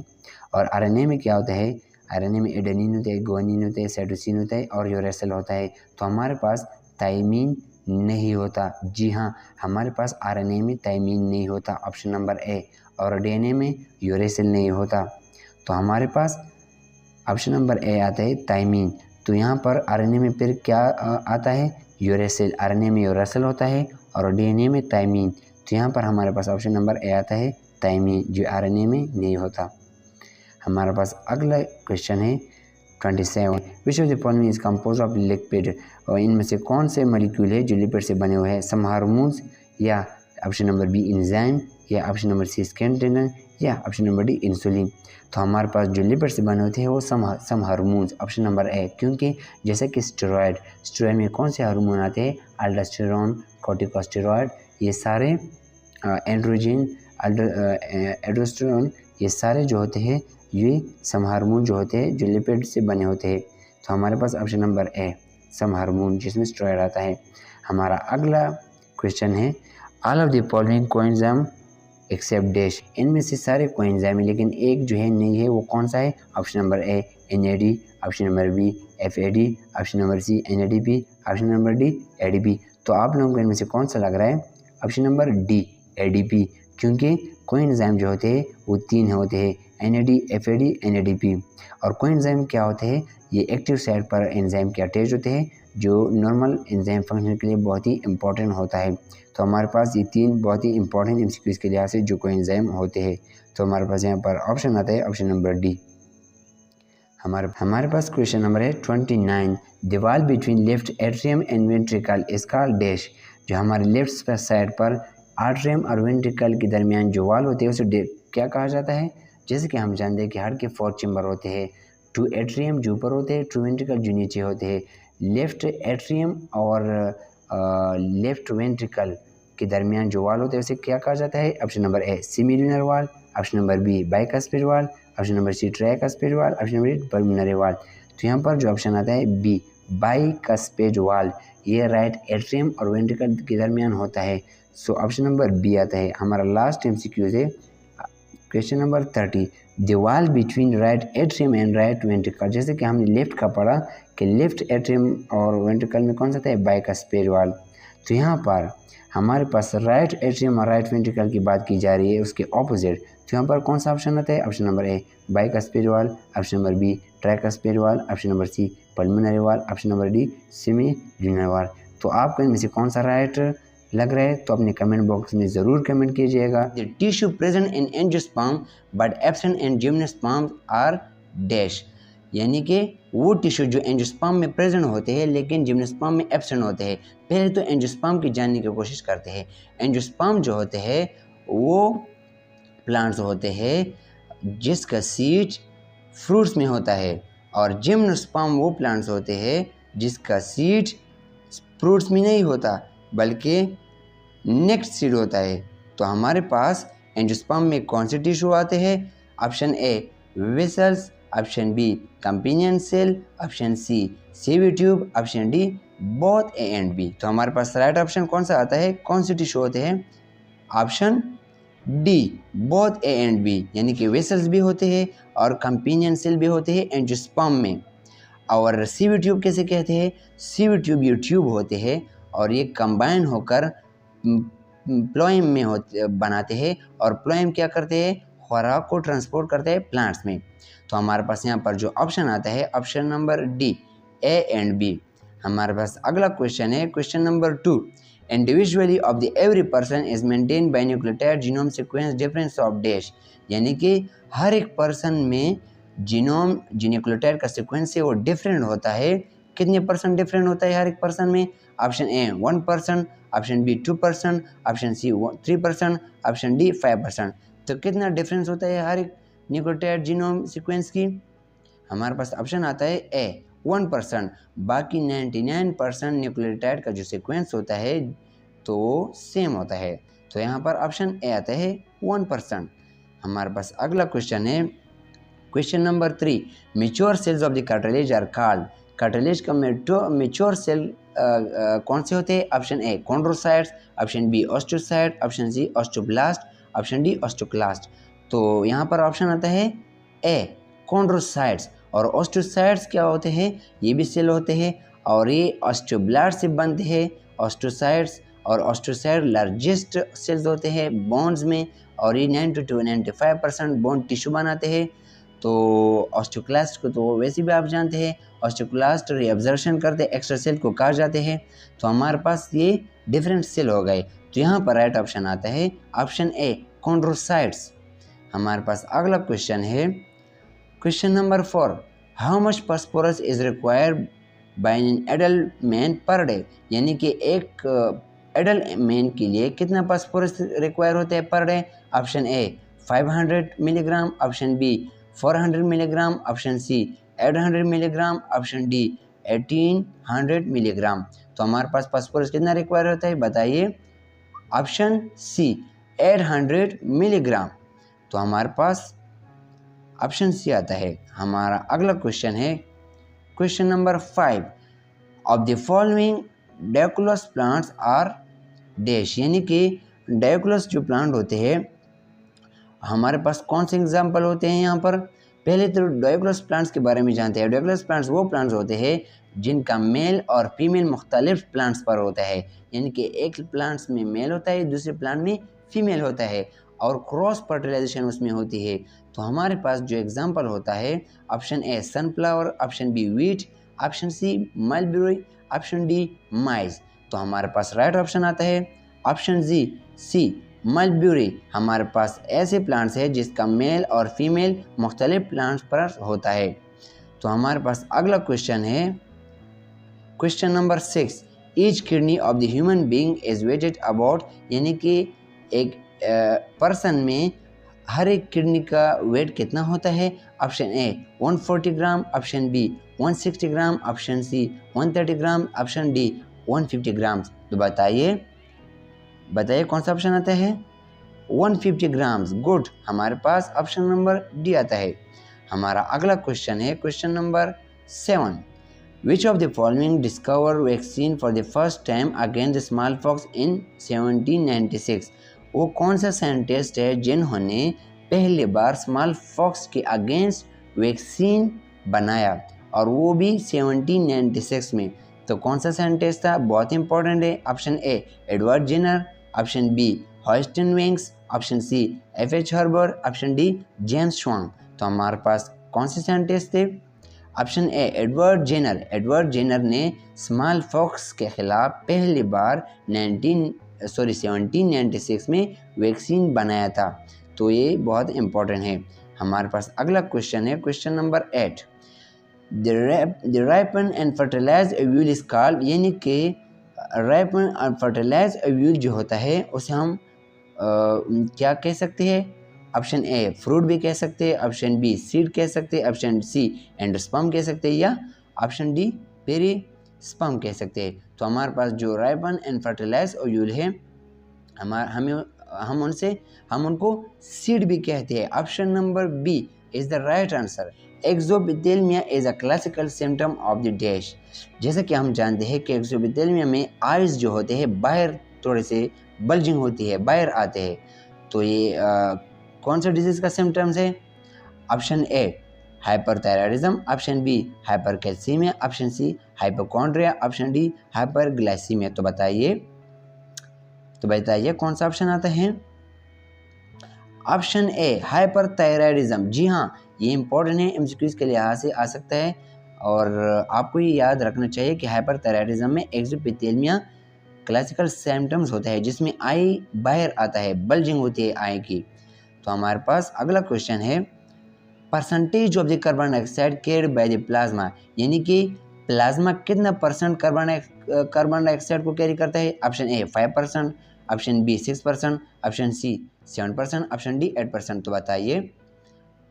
और RNA में क्या होता है? RNA में एडेनिन होता है, गुआनिन होता है, साइटोसिन होता है और यूरेसिल होता है। तो हमारे पास थाइमिन नहीं होता। जी हाँ, हमारे पास RNA में थाइमिन नहीं होता, ऑप्शन नंबर ए। और DNA में यूरेसिल नहीं होता। तो हमारे पास ऑप्शन नंबर ए आता है थाइमिन। तो यहाँ पर RNA में फिर क्या आता है? यूरेसिल। RNA में यूरेसिल होता है और DNA में थाइमिन। तो यहाँ पर हमारे पास ऑप्शन नंबर ए आता है थाइमिन, जो RNA में नहीं होता। हमारे पास अगला क्वेश्चन है 27, विच of the following is compose of lipid. और इनमें से कौन से मॉलिक्यूल है जो लिपिड से बने हुए हैं? सम हार्मोन्स, या ऑप्शन नंबर बी एंजाइम, या option number C skin tendon, या ऑप्शन नंबर डी इंसुलिन। तो हमारे पास जो लिपिड से बने होते हैं वो सम हार्मोन्स, ऑप्शन नंबर ए, क्योंकि जैसे कि स्टेरॉयड में कौन से हार्मोन आते हैं, अल्डोस्टेरोन, कॉर्टिकोस्टेरॉयड, ये सारे एंड्रोजन, एल्डोस्टेरोन, ये सारे जो होते हैं ये सम हार्मोन जो होते हैं जो लिपिड से बने होते हैं। तो हमारे पास option number A some hormone जिसमें स्टेरॉयड आता है। हमारा अगला क्वेश्चन है all of the following coenzyme except dash, इनमें से सारे कोएंजाइम है लेकिन एक जो है नहीं है, वो कौन सा है, option number A NAD, option number B FAD, option number C NADP, option number D ADP. तो आप लोगों को इनमें से कौन सा लग रहा है, ऑप्शन नंबर डी एडीपी, क्योंकि कोएंजाइम जो होते हैं वो 3 होते हैं, एनएडी, एफएडी, एनएडीपी। और कोएंजाइम क्या होते हैं, ये एक्टिव साइट पर एंजाइम के अटैच होते हैं जो नॉर्मल एंजाइम फंक्शन के लिए बहुत ही इंपॉर्टेंट होता है। तो हमारे पास ये 3 बहुत ही इंपॉर्टेंट एमसीक्यूज के लिहाज से जो कोएंजाइम होते हैं। तो हमारे पास यहाँ पर ऑप्शन आता है ऑप्शन नंबर डी। हमारे पास क्वेश्चन नंबर है 29, the wall between left atrium and ventricle is called dash, जो हमारे लेफ्ट साइड पर आर्ट्रियम और वेंट्रिकल के दरमियान जो वॉल होते हैं उसे क्या कहा जाता है। जैसे कि हम जानते हैं कि हार्ट के 4 चैम्बर होते हैं, 2 एट्रियम जो ऊपर होते हैं, 2 वेंट्रिकल जो नीचे होते हैं। लेफ्ट एट्रियम और लेफ्ट वेंट्रिकल के दरमियान जो वॉल होते हैं उसे क्या कहा जाता है, option number A semilunar valve, option number B bicuspid valve, option number C tricuspid valve, option number D pulmonary valve. तो यहाँ पर जो ऑप्शन आता है बी बाइकस्पिड वॉल, ये राइट एट्रियम और वेंट्रिकल के दरमियान होता है। सो ऑप्शन नंबर बी आता है। हमारा लास्ट एमसीक्यू है question number 30, the wall between right atrium and right ventricle, जैसे कि हमने लेफ्ट का पढ़ा कि लेफ्ट एट्रियम और वेंट्रिकल में कौन सा था, बाइकस्पिड वॉल। तो यहाँ पर हमारे पास राइट एट्रियम और राइट वेंट्रिकल की बात की जा रही है, उसके ऑपोजिट। तो यहाँ पर कौन सा ऑप्शन आता है, option number A bicuspid valve, option number B tricuspid valve, option number C pulmonary valve, option number D semilunar valve. तो आपको इनमें से कौन सा राइट लग रहा है, तो अपने कमेंट बॉक्स में ज़रूर कमेंट कीजिएगा। The tissue present in angiosperm but absent in gymnosperm are dash, यानी कि वो टिश्यू जो एंजियोस्पर्म में प्रेजेंट होते हैं लेकिन जिम्नोस्पर्म में एब्सेंट होते हैं। पहले तो एंजियोस्पर्म की जानने की कोशिश करते हैं। एंजियोस्पर्म जो होते हैं वो प्लांट्स होते हैं जिसका सीड फ्रूट्स में होता है, और जिम्नोस्पर्म वो प्लांट्स होते हैं जिसका सीड फ्रूट्स में नहीं होता बल्कि नेक्स्ट सीड होता है। तो हमारे पास एंजियोस्पर्म में कौन से टिश्यू आते हैं, option A vessels, option B companion cell, option C sieve tube, option D both A and B. तो हमारे पास राइट ऑप्शन कौन सा आता है, कौन से टिश्यू होते हैं, option D both A and B, यानी कि वेसल्स भी होते हैं और कंपेनियन सेल भी होते हैं एंजियोस्पर्म में। और सीवी ट्यूब कैसे कहते हैं, सीवी ट्यूब ये ट्यूब होते हैं और ये कंबाइन होकर प्लोएम में बनाते हैं, और प्लोएम क्या करते हैं, खुराक को ट्रांसपोर्ट करते हैं प्लांट्स में। तो हमारे पास यहाँ पर जो ऑप्शन आता है option number D A and B. हमारे पास अगला क्वेश्चन है question number 2, individually of the every person is maintain by nucleotide genome sequence difference of dash, यानी कि हर एक पर्सन में जीनोम जो न्यूक्लियोटाइड का सीक्वेंस है वो डिफरेंट होता है। कितने परसेंट डिफरेंट होता है हर एक पर्सन में, option A 1%, option B 2%, option C 3%, option D 5%। तो कितना डिफरेंस होता है हर एक न्यूक्लियोटाइड जीनोम सीक्वेंस की, हमारे पास ऑप्शन आता है ए 1%, बाकी 99% न्यूक्लियोटाइड का जो सीक्वेंस होता है तो सेम होता है। तो यहाँ पर ऑप्शन ए आता है 1%। हमारे पास अगला क्वेश्चन है question number 3, mature cells of the cartilage are called, cartilage का मेच्योर सेल कौन से होते हैं, option A chondrocytes, option B osteocyte, option C osteoblast, option D osteoclast. तो यहाँ पर ऑप्शन आता है ए कॉन्ड्रोसाइट्स। और ऑस्टियोसाइट्स क्या होते हैं, ये भी सेल होते हैं और ये ऑस्टियोब्लास्ट से बनते हैं ऑस्टियोसाइट्स, और ऑस्टियोसाइट लार्जेस्ट सेल्स होते हैं बोन्स में, और ये 90 to 95% बोन टिश्यू बनाते हैं। तो ऑस्टियोक्लास्ट को तो वैसे भी आप जानते हैं, ऑस्टियोक्लास्ट रीअब्जॉर्प्शन करते एक्स्ट्रा सेल को कहा जाते हैं। तो हमारे पास ये डिफरेंट सेल हो गए। तो यहाँ पर राइट ऑप्शन आता है ऑप्शन ए कॉन्ड्रोसाइट्स। हमारे पास अगला क्वेश्चन है question number 4, how much phosphorus is required by an adult man per day, यानी कि एक एडल्ट मैन के लिए कितना फास्फोरस रिक्वायर होता है per day, option A 500 milligram, option B 400 milligram, option C 800 milligram, option D 1800 milligram. तो हमारे पास फास्फोरस कितना रिक्वायर होता है बताइए। Option C 800 milligram. तो हमारे पास ऑप्शन सी आता है। हमारा अगला क्वेश्चन है question number 5, of the following dioecious plants are dash, यानी कि डायोकुलस जो प्लांट होते हैं हमारे पास कौन से एग्जाम्पल होते हैं यहाँ पर। पहले तो डायोकुलस प्लांट्स के बारे में जानते हैं। डायोकुलस प्लांट्स वो प्लांट्स होते हैं जिनका मेल और फीमेल मुख्तलिफ प्लांट्स पर होता है, यानी कि एक प्लांट्स में मेल होता है, दूसरे प्लांट में फीमेल होता है और क्रॉस फर्टिलाइजेशन उसमें होती है। तो हमारे पास जो एग्जाम्पल होता है option A sunflower, option B wheat, option C mulberry, option D maize. तो हमारे पास राइट ऑप्शन आता है ऑप्शन सी मलबेरी। हमारे पास ऐसे प्लांट्स है जिसका मेल और फीमेल मुख्तलिफ प्लांट्स पर होता है। तो हमारे पास अगला क्वेश्चन है question number 6, each kidney of the human being is weighted about, यानी कि एक पर्सन में हर एक किडनी का वेट कितना होता है। Option A 140 gram, option B 160 gram, option C 130 gram, option D 150 gram. तो बताइए कौन सा ऑप्शन आता है। 150 ग्राम्स। गुड, हमारे पास ऑप्शन नंबर डी आता है। हमारा अगला क्वेश्चन है question number 7, which of the following discover vaccine for the first time against the smallpox in 1796। वो कौन सा साइंटिस्ट है जिन्होंने पहली बार स्मॉल पॉक्स के अगेंस्ट वैक्सीन बनाया और वो भी 1796 में। तो कौन सा साइंटिस्ट था, बहुत इंपॉर्टेंट है। Option A Edward Jenner, option B Houston Wings, option C F.H. Haber, option D James Schwang. तो हमारे पास कौन से साइंटिस्ट थे। Option A Edward Jenner. Edward Jenner ने स्मॉल पॉक्स के खिलाफ पहली बार 1796 में वैक्सीन बनाया था। तो ये बहुत इंपॉर्टेंट है। हमारे पास अगला क्वेश्चन है question number 8, the ripen and fertilize ovule is called, यानी कि राइपन और फर्टिलाइज ओव्यूल जो होता है उसे हम क्या कह सकते हैं। ऑप्शन ए फ्रूट भी कह सकते हैं, ऑप्शन बी सीड कह सकते हैं, ऑप्शन सी एंडोस्पर्म कह सकते हैं, या ऑप्शन डी पेरिस्पर्म कह सकते हैं। तो हमारे पास जो राइपन एंड फर्टिलाइज ओव्यूल है हम उनको सीड भी कहते हैं। Option number B is the right answer. Xerophthalmia is a classical symptom of the dash. जैसा कि हम जानते हैं कि एक्सोपिथेलिया में आइज जो होते हैं बाहर थोड़े से बल्जिंग होती है, बाहर आते हैं। तो ये कौन सा डिजीज का सिम्टम्स है। Option A hyperthyroidism, option B hypercalcaemia, option C hypochondria, option D hyperglycaemia. तो बताइए कौन सा ऑप्शन आता है। Option A hyperthyroidism. जी हाँ, ये इंपॉर्टेंट है, एमसीक्यूज के लिहाज से आ सकता है और आपको ये याद रखना चाहिए कि हाइपरथायराइडिज्म में एक्सोपिथेलिया क्लासिकल सिम्टम्स होता है जिसमें आई बाहर आता है, बल्जिंग होती है आई की। तो हमारे पास अगला क्वेश्चन है percentage of the carbon dioxide carried by the plasma, यानी कि प्लाज्मा कितना परसेंट कार्बन डाइऑक्साइड को कैरी करता है। Option A 5%, option B 6%, option C 7%, option D 8%। तो बताइए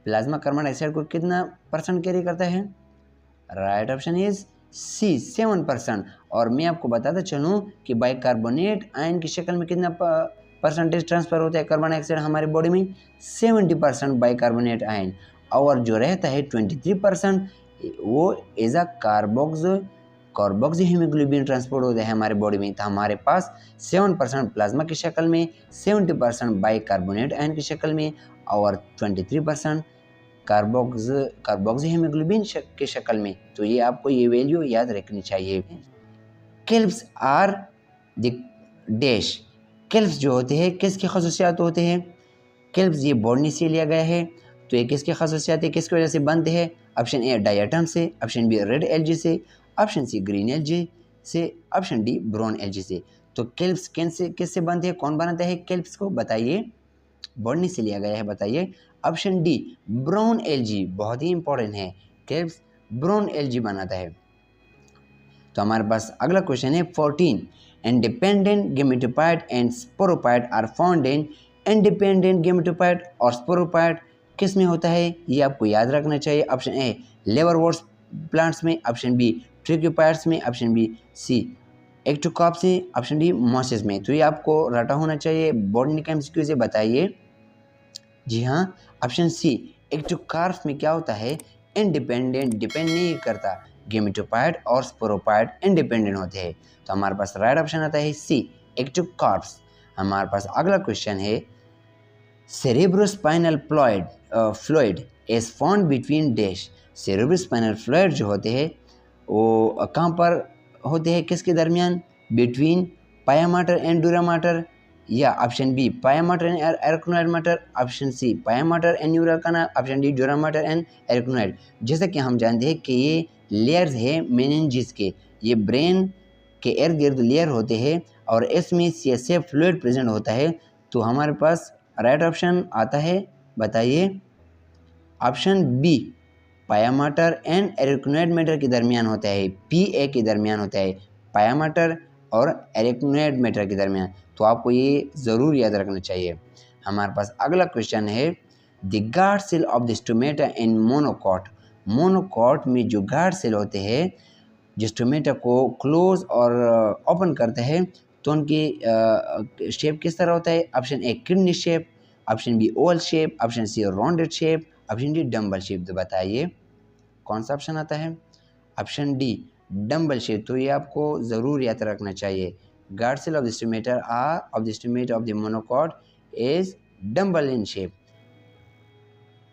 प्लाज्मा कार्बन डाइऑक्साइड को कितना परसेंट कैरी करता है। Right option is C 7%। और मैं आपको बताता चलूँ कि बाइकार्बोनेट आयन की शक्ल में कितना परसेंटेज ट्रांसफर होता है कार्बन डाइऑक्साइड हमारे बॉडी में। 70% बाइकार्बोनेट आयन, और जो रहता है 23% वो as a carboxy haemoglobin transport होता है हमारे बॉडी में। तो हमारे पास 7% प्लाज्मा की शक्ल में, 70% बाइकार्बोनेट आयन की शक्ल में और 23% कार्बोक्सी हीमोग्लोबिन की शक्ल में। तो ये आपको ये वैल्यू याद रखनी चाहिए। केल्प्स आर द डैश। केल्प्स जो होते हैं किसकी खसूसियात होते हैं। केल्प्स ये बॉडनी से लिया गया है। तो ये किसकी खसूसियात है, किसकी वजह से बनते हैं। ऑप्शन ए डायटम से, ऑप्शन बी रेड एल्गी से, ऑप्शन सी ग्रीन एल्गी से, ऑप्शन डी ब्राउन एल्गी से। तो केल्प्स किससे बनते हैं, कौन बनाता है केल्प्स को, बताइए। बॉडनी से लिया गया है, बताइए। ऑप्शन डी ब्राउन एल्गी, बहुत ही इंपॉर्टेंट है, केल्प्स ब्राउन एल्गी बनाता है। तो हमारे पास अगला क्वेश्चन है 14, independent gametophyte and sporophyte are found in independent gametophyte और स्पोरोफाइट किस में होता है, ये आपको याद रखना चाहिए। ऑप्शन ए लेवरवोर्ट्स प्लांट्स में, ऑप्शन बी ट्रिकोफाइट्स में, ऑप्शन बी सी एक्टोकॉर्प्स में, ऑप्शन डी मॉसेस में। तो ये आपको रटा होना चाहिए। बॉटनी का एमसीक्यू से बताइए। जी हाँ, ऑप्शन सी एक्टोकॉर्प्स में क्या होता है, इंडिपेंडेंट, डिपेंड नहीं करता। गेमेटोफाइट और स्पोरोफाइट इंडिपेंडेंट होते हैं। तो हमारे पास राइट ऑप्शन आता है सी एक्टोकॉर्प्स। हमारे पास अगला क्वेश्चन है cerebrospinal fluid is found between dash. Cerebrospinal fluid जो होते हैं वो कहाँ पर होते हैं, किसके दरमियान, between pia mater and dura mater, या option B pia mater and arachnoid mater, option C pia mater and neural canal, option D dura mater and arachnoid. जैसा कि हम जानते हैं कि ये लेयर्स है मेनिंजिस के, ये ब्रेन के इर्द गिर्द लेयर होते हैं और इसमें सीएसएफ फ्लूइड प्रेजेंट होता है। तो हमारे पास राइट ऑप्शन आता है, बताइए, option B pia mater and एरिकनोइड matter के दरमियान होता है, पीए के दरमियान होता है, पाया माटर और एरिकनोइड मैटर के दरमियान। तो आपको ये ज़रूर याद रखना चाहिए। हमारे पास अगला क्वेश्चन है the guard cell of the stomata in monocot. Monocot में जो गार्ड सेल होते हैं जो स्टोमेटा को क्लोज और ओपन करते हैं, तो उनकी शेप किस तरह होता है, option A kidney shape, option B oval shape, option C rounded shape, option D dumbbell shape. तो बताइए कौन सा ऑप्शन आता है, ऑप्शन डी डम्बल शेप। तो ये आपको ज़रूर याद रखना चाहिए। Guard cell of the stomata of the stomata of the monocot is dumbbell in shape.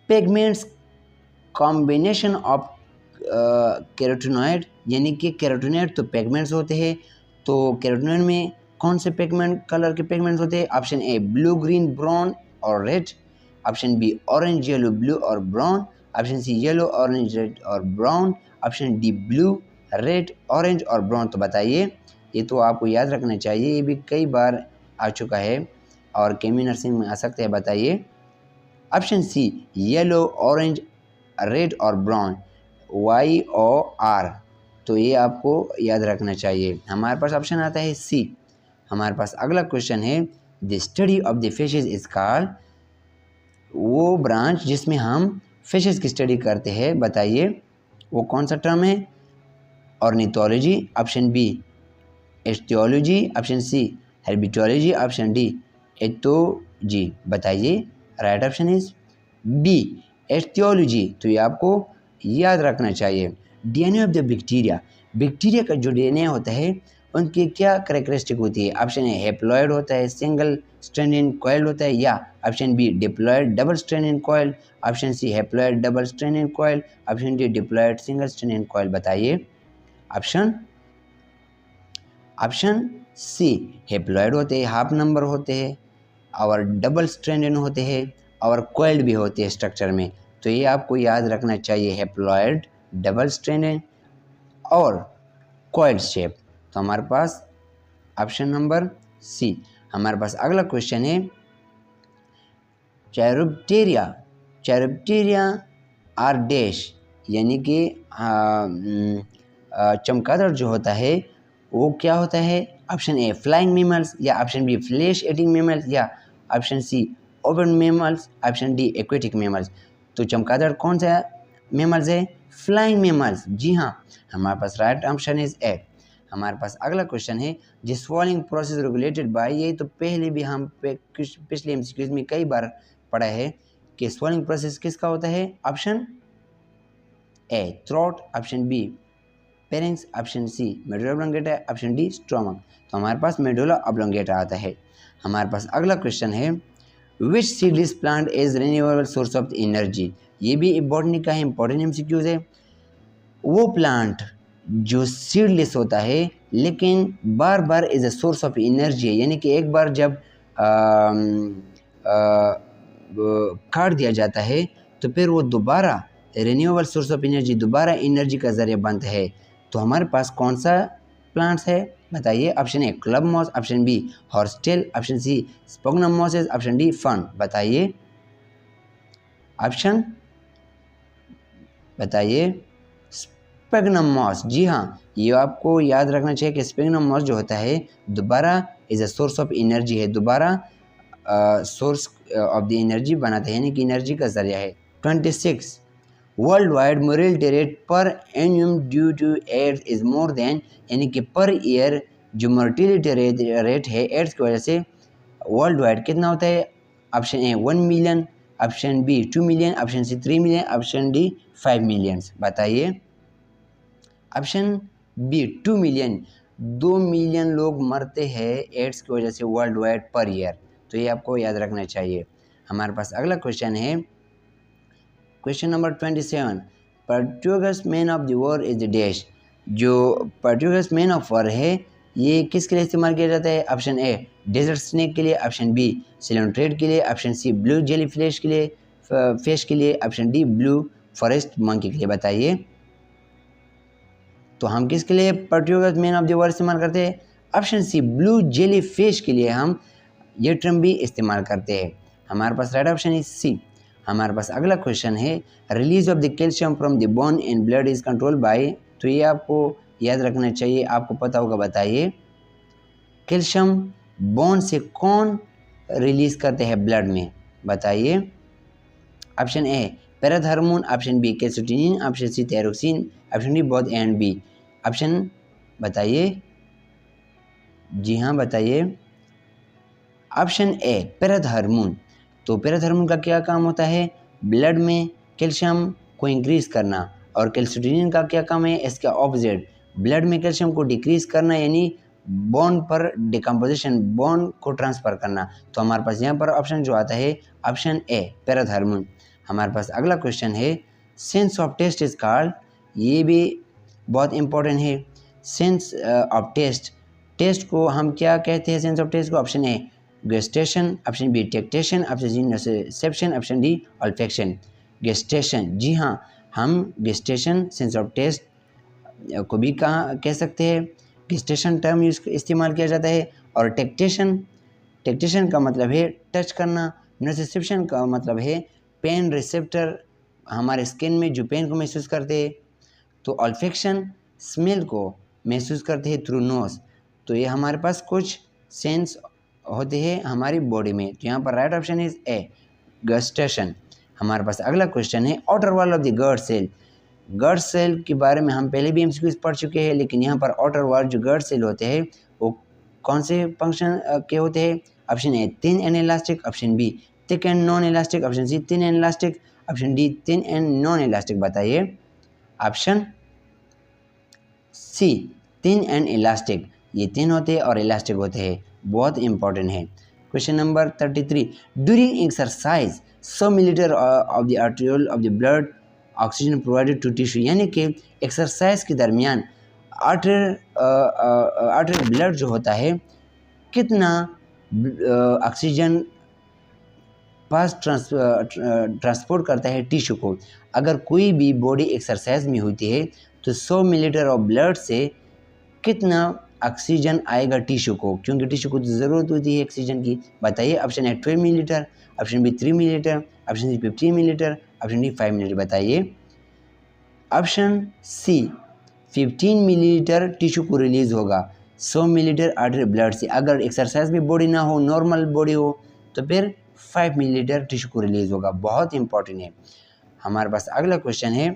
Pigments combination of carotenoid, यानी कि कैरोटिनॉइड तो पिगमेंट्स होते हैं, तो कैरोटिनॉइड में कौन से पिगमेंट कलर के पिगमेंट्स होते हैं, option A blue green brown और red, option B orange yellow blue और brown, option C yellow orange red और brown, option D blue red orange और ब्राउन। तो बताइए, ये तो आपको याद रखना चाहिए, ये भी कई बार आ चुका है और केमी नर्सिंग में आ सकते हैं। बताइए option C yellow orange red और ब्राउन, YOR। तो ये आपको याद रखना चाहिए। हमारे पास ऑप्शन आता है सी। हमारे पास अगला क्वेश्चन है the study of the fishes is called, वो ब्रांच जिसमें हम फिशेज की स्टडी करते हैं, बताइए वो कौन सा टर्म है, ornithology, option B osteology, option C herpetology, option D ethology. बताइए right option is B osteology. तो ये आपको याद रखना चाहिए। DNA of the bacteria, bacteria का जो डीएनए होता है उनकी क्या कैरेक्टरिस्टिक होती है, ऑप्शन ए हैप्लॉइड होता है, सिंगल स्ट्रैंडेड कॉइल्ड होता है, या option B diploid double stranded coiled, option C haploid double stranded coiled, option D diploid single stranded coiled. बताइए ऑप्शन सी हैप्लॉइड होते हैं, हाफ नंबर होते हैं और डबल स्ट्रैंडेड होते हैं और कॉइल्ड भी होते हैं स्ट्रक्चर में। तो ये आपको याद रखना चाहिए, हैप्लॉइड डबल स्ट्रैंडेड और कॉइल्ड शेप। तो हमारे पास ऑप्शन नंबर सी। हमारे पास अगला क्वेश्चन है चैरोप्टेरिया आर डैश, यानी कि चमगादड़ जो होता है वो क्या होता है, ऑप्शन ए फ्लाइंग मैमल्स, या option B flesh eating mammals, या option C oven mammals, option D aquatic mammals. तो चमगादड़ कौन सा मैमल्स है, फ्लाइंग मैमल्स। जी हाँ, हमारे पास राइट ऑप्शन इज ए। हमारे पास अगला क्वेश्चन है the swallowing process regulated by, ये तो पहले भी हम पिछले एमसीक्यूज में कई बार पढ़ा है कि स्वॉलिंग प्रोसेस किसका होता है, option A throat, option B pharynx, option C medulla oblongata, option D stomach. तो हमारे पास मेडुला ऑब्लोंगेटा आता है। हमारे पास अगला क्वेश्चन है which seedless plant is renewable source of energy, ये भी बॉटनी का है, इंपॉर्टेंट एमसीक्यूज है। वो प्लांट जो सीडलेस होता है लेकिन बार बार is a source of energy है, यानी कि एक बार जब काट दिया जाता है तो फिर वो दोबारा रिन्यूएबल सोर्स ऑफ एनर्जी, दोबारा एनर्जी का जरिया बनता है। तो हमारे पास कौन सा प्लांट्स है, बताइए, option A club moss, option B horsetail, option C sphagnum mosses, option D fern. बताइए ऑप्शन, बताइए स्पेगनम मॉस। जी हाँ, ये आपको याद रखना चाहिए कि स्पेगनम मॉस जो होता है दोबारा is a source of energy है, दोबारा सोर्स ऑफ द एनर्जी बनाता है, यानी कि एनर्जी का जरिया है। 26 world wide mortality rate per annum due to AIDS is more than, यानी कि पर ईयर जो मोर्टिलिटी रेट है एड्स की वजह से वर्ल्ड वाइड कितना होता है? Option A 1 million, option B 2 million, option C 3 million, option D 5 million. बताइए। ऑप्शन बी 2 मिलियन, 2 मिलियन लोग मरते हैं एड्स की वजह से वर्ल्ड वाइड पर ईयर, तो ये आपको याद रखना चाहिए। हमारे पास अगला क्वेश्चन है, question number 27, Portuguese man of the war is the dash. जो पर्ट्यूगस मैन ऑफ वॉर है ये किसके लिए इस्तेमाल किया जाता है? ऑप्शन ए डेजर्ट स्नेक के लिए, ऑप्शन बी सिलोन्ट्रेड के लिए, option C blue jelly fish के लिए, option D blue forest monkey के लिए। बताइए। तो हम किसके लिए Portuguese man of the war इस्तेमाल करते हैं? Option C blue jelly fish के लिए हम ये टर्म भी इस्तेमाल करते हैं। हमारे पास राइट ऑप्शन इज सी। हमारे पास अगला क्वेश्चन है, release of the calcium from the bone and blood is control by. तो ये आपको याद रखना चाहिए, आपको पता होगा। बताइए। कैल्शियम बोन से कौन रिलीज करते हैं ब्लड में? बताइए। Option A parathormone, option B calcitonin, option C thyroxine, option D both A and B. Option बताइए। जी हाँ बताइए। Option A parathormone. तो पैराथर्मोन का क्या काम होता है? ब्लड में कैल्शियम को इंक्रीज करना। और कैल्सिटोनिन का क्या काम है? इसका ऑपोजिट, ब्लड में कैल्शियम को डिक्रीज करना, यानी बोन पर डिकम्पोजिशन, बोन को ट्रांसफर करना। तो हमारे पास यहाँ पर ऑप्शन जो आता है ऑप्शन ए पैराथर्मोन। हमारे पास अगला क्वेश्चन है, sense of taste is called. ये भी बहुत इंपॉर्टेंट है। सेंस ऑफ टेस्ट, टेस्ट को हम क्या कहते हैं? सेंस ऑफ टेस्ट को option A gustation, option B tactition, option C nociception, option D olfaction. Gustation, जी हाँ, हम गेस्टेशन सेंस ऑफ टेस्ट को भी कह सकते हैं। गेस्टेशन टर्म इस्तेमाल किया जाता है। और टेक्टेशन का मतलब है टच करना। नोसेप्शन का मतलब है पेन रिसेप्टर, हमारे स्किन में जो पेन को महसूस करते हैं। तो ऑल्फेक्शन स्मेल को महसूस करते हैं थ्रू नोज। तो ये हमारे पास कुछ सेंस होते हैं हमारी बॉडी में। तो यहाँ पर right option is A gustation. हमारे पास अगला क्वेश्चन है, outer wall of the guard cell. Guard cell के बारे में हम पहले भी एमसीक्यूज पढ़ चुके हैं, लेकिन यहाँ पर आउटर वॉल जो गॉड सेल होते हैं वो कौन से फंक्शन के होते हैं? Option A thin and elastic, option B thick and non elastic, option C thin and elastic, option D thin and non elastic. बताइए। Option C thin and elastic, ये थिन होते हैं और इलास्टिक होते हैं, बहुत इंपॉर्टेंट है। Question number 33, during exercise 100 millilitre of the arterial of the blood oxygen provided to tissue, यानी कि एक्सरसाइज के दरमियान आर्टेरियल ब्लड जो होता है कितना ऑक्सीजन पास ट्रांसपोर्ट करता है टिश्यू को। अगर कोई भी बॉडी एक्सरसाइज में होती है तो 100 मिलीलीटर ऑफ ब्लड से कितना ऑक्सीजन आएगा टिश्यू को, क्योंकि टिश्यू को तो ज़रूरत होती है ऑक्सीजन की। बताइए। Option A 12 millilitre, option B 3 millilitre, option C 15 millilitre, option D 5 millilitre. बताइए। ऑप्शन सी 15 मिलीलीटर टिश्यू को रिलीज होगा 100 मिलीलीटर आर्टेरियल ब्लड से। अगर एक्सरसाइज भी बॉडी ना हो, नॉर्मल बॉडी हो, तो फिर 5 मिलीलीटर टिश्यू को रिलीज होगा, बहुत इंपॉर्टेंट है। हमारे पास अगला क्वेश्चन है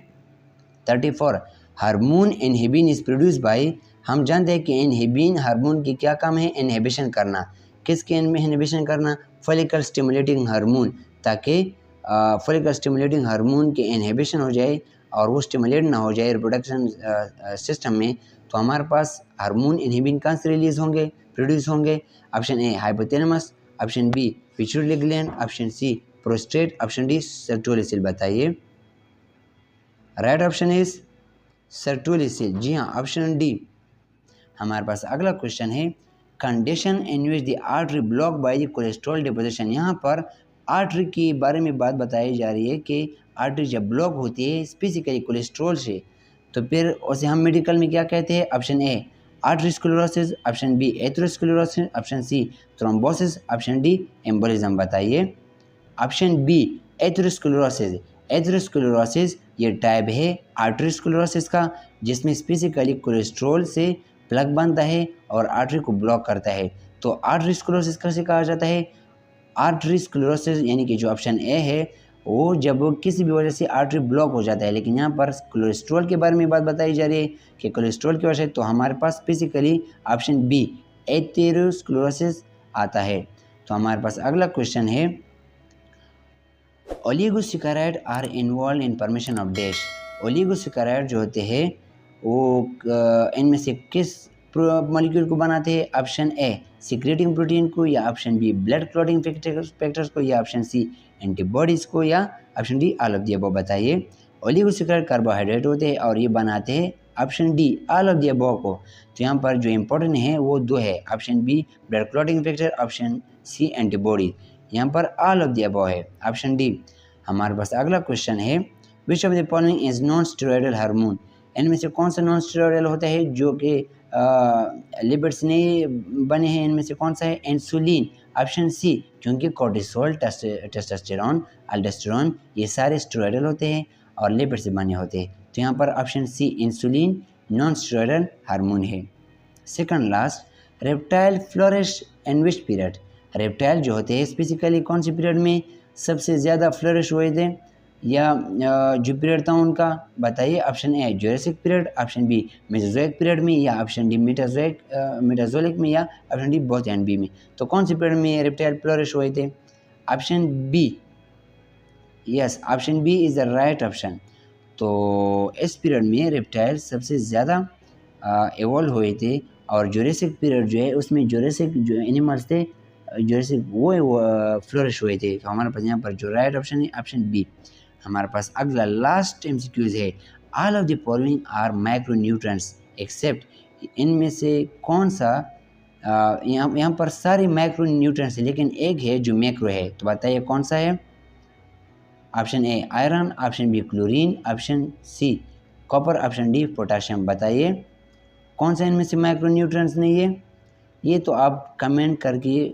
34, hormone inhibin is produce by. हम जानते हैं कि इनहिबिन हार्मोन की क्या काम है? इनहिबिशन करना। किसके इनहिबिशन करना? फॉलिकल स्टिमुलेटिंग हार्मोन, ताकि फॉलिकल स्टिमुलेटिंग हार्मोन के इनहिबिशन हो जाए और वो स्टिमुलेट ना हो जाए रिप्रोडक्शन सिस्टम में। तो हमारे पास हार्मोन इनहिबिन कहाँ से रिलीज होंगे, प्रोड्यूस होंगे? Option A hypothalamus, option B pituitary gland, option C prostate, option D Sertoli cell. बताइए। Right option is Sertoli cell, जी हाँ, ऑप्शन डी। हमारे पास अगला क्वेश्चन है, condition in which the artery block by the cholesterol deposition. यहाँ पर artery के बारे में बात बताई जा रही है कि आर्टरी जब ब्लॉक होती है स्पेसिफिकली कोलेस्ट्रॉल से, तो फिर उसे हम मेडिकल में क्या कहते हैं? Option A arteriosclerosis, option B atherosclerosis, option C thrombosis, option D embolism. बताइए। Option B atherosclerosis. एथेरोस्क्लेरोसिस ये टाइप है आर्टरीस्क्लेरोसिस का, जिसमें स्पेसिफिकली कोलेस्ट्रॉल से प्लग बनता है और आर्टरी को ब्लॉक करता है। तो आर्टरीस्क्लेरोसिस कैसे कहा जाता है? आर्टरी स्क्लेरोसिस यानी कि जो ऑप्शन ए है वो जब किसी भी वजह से आर्टरी ब्लॉक हो जाता है, लेकिन यहाँ पर कोलेस्ट्रॉल के बारे में बात बताई जा रही है कि कोलेस्ट्रॉल की वजह से, तो हमारे पास बेसिकली ऑप्शन बी एथेरोस्क्लेरोसिस आता है। तो हमारे पास अगला क्वेश्चन है, oligosaccharide are involve in formation of dash. Oligosaccharide जो होते हैं वो इनमें से किस मॉलिक्यूल को बनाते हैं? ऑप्शन ए सिक्रेटिंग प्रोटीन को, या option B blood clotting factors को, या ऑप्शन सी एंटीबॉडीज़ को, या option D all of the above. बताइए। ओलिगोसैकेराइड कार्बोहाइड्रेट होते हैं और ये बनाते हैं option D all of the above को। तो यहाँ पर जो इम्पोर्टेंट है वो दो है, option B blood clotting factor, option C antibody. यहाँ पर ऑल ऑफ द अबव है, ऑप्शन डी। हमारे पास अगला क्वेश्चन है, which of the following is non steroidal hormone. इनमें से कौन सा नॉन स्टेरॉयडल होता है जो कि लिपिड्स नहीं बने हैं? इनमें से कौन सा है? इंसुलिन, ऑप्शन सी, क्योंकि कोर्टिसोल, टेस्टोस्टेरोन, अल्डोस्टेरोन ये सारे स्टेरॉयडल होते हैं और लिपिड से बने होते हैं। तो यहाँ पर option C insulin non steroidal hormone है। Second last, reptile flourish in which period. Reptile जो होते हैं स्पेसिफिकली कौन से पीरियड में सबसे ज़्यादा फ्लोरिश हुए थे, या जो पीरियड था उनका? बताइए। Option A Jurassic period, option B Mesozoic period में, या ऑप्शन डी मेटाजोइक में, या option D both and B में। तो कौन से पीरियड में रेप्टाइल फ्लोरिश हुए थे? Option B, yes, option B is the right option. तो इस पीरियड में रेप्टाइल सबसे ज़्यादा एवॉल्व हुए थे, और जुरासिक पीरियड जो है उसमें जुरासिक जो एनिमल्स थे जुरासिक वो फ्लोरिश हुए थे। तो हमारे पास यहाँ पर जो राइट ऑप्शन है ऑप्शन बी। हमारे पास अगला लास्ट एमसीक्यूज है, all of the following are micronutrients except. इनमें से कौन सा यहाँ पर सारे माइक्रोन्यूट्रिएंट्स है, लेकिन एक है जो मैक्रो है। तो बताइए कौन सा है? Option A iron, option B chlorine, option C copper, option D potassium. बताइए कौन सा इनमें से माइक्रोन्यूट्रिएंट्स नहीं है? ये तो आप कमेंट करके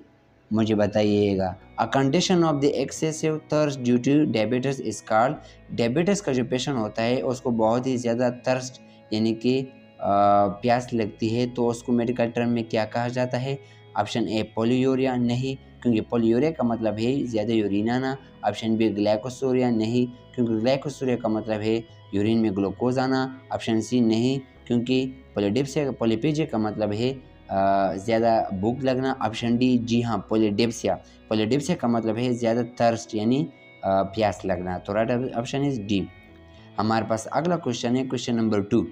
मुझे बताइएगा। A condition of the excessive thirst due to diabetes is called. Diabetes का जो पेशेंट होता है उसको बहुत ही ज़्यादा थर्स्ट यानी कि प्यास लगती है, तो उसको मेडिकल टर्म में क्या कहा जाता है? ऑप्शन ए पोलियूरिया, नहीं, क्योंकि पोलियूरिया का मतलब है ज़्यादा यूरिन आना। ऑप्शन बी ग्लाइकोसूरिया, नहीं, क्योंकि ग्लाइकोसूरिया का मतलब है यूरिन में ग्लूकोज आना। ऑप्शन सी नहीं, क्योंकि पोलिपेजिया का मतलब है ज़्यादा भूख लगना। ऑप्शन डी, जी हाँ, पोलिडिप्सिया का मतलब है ज़्यादा थर्स्ट यानी प्यास लगना। तो राइट ऑप्शन इज डी। हमारे पास अगला क्वेश्चन है, question number 2,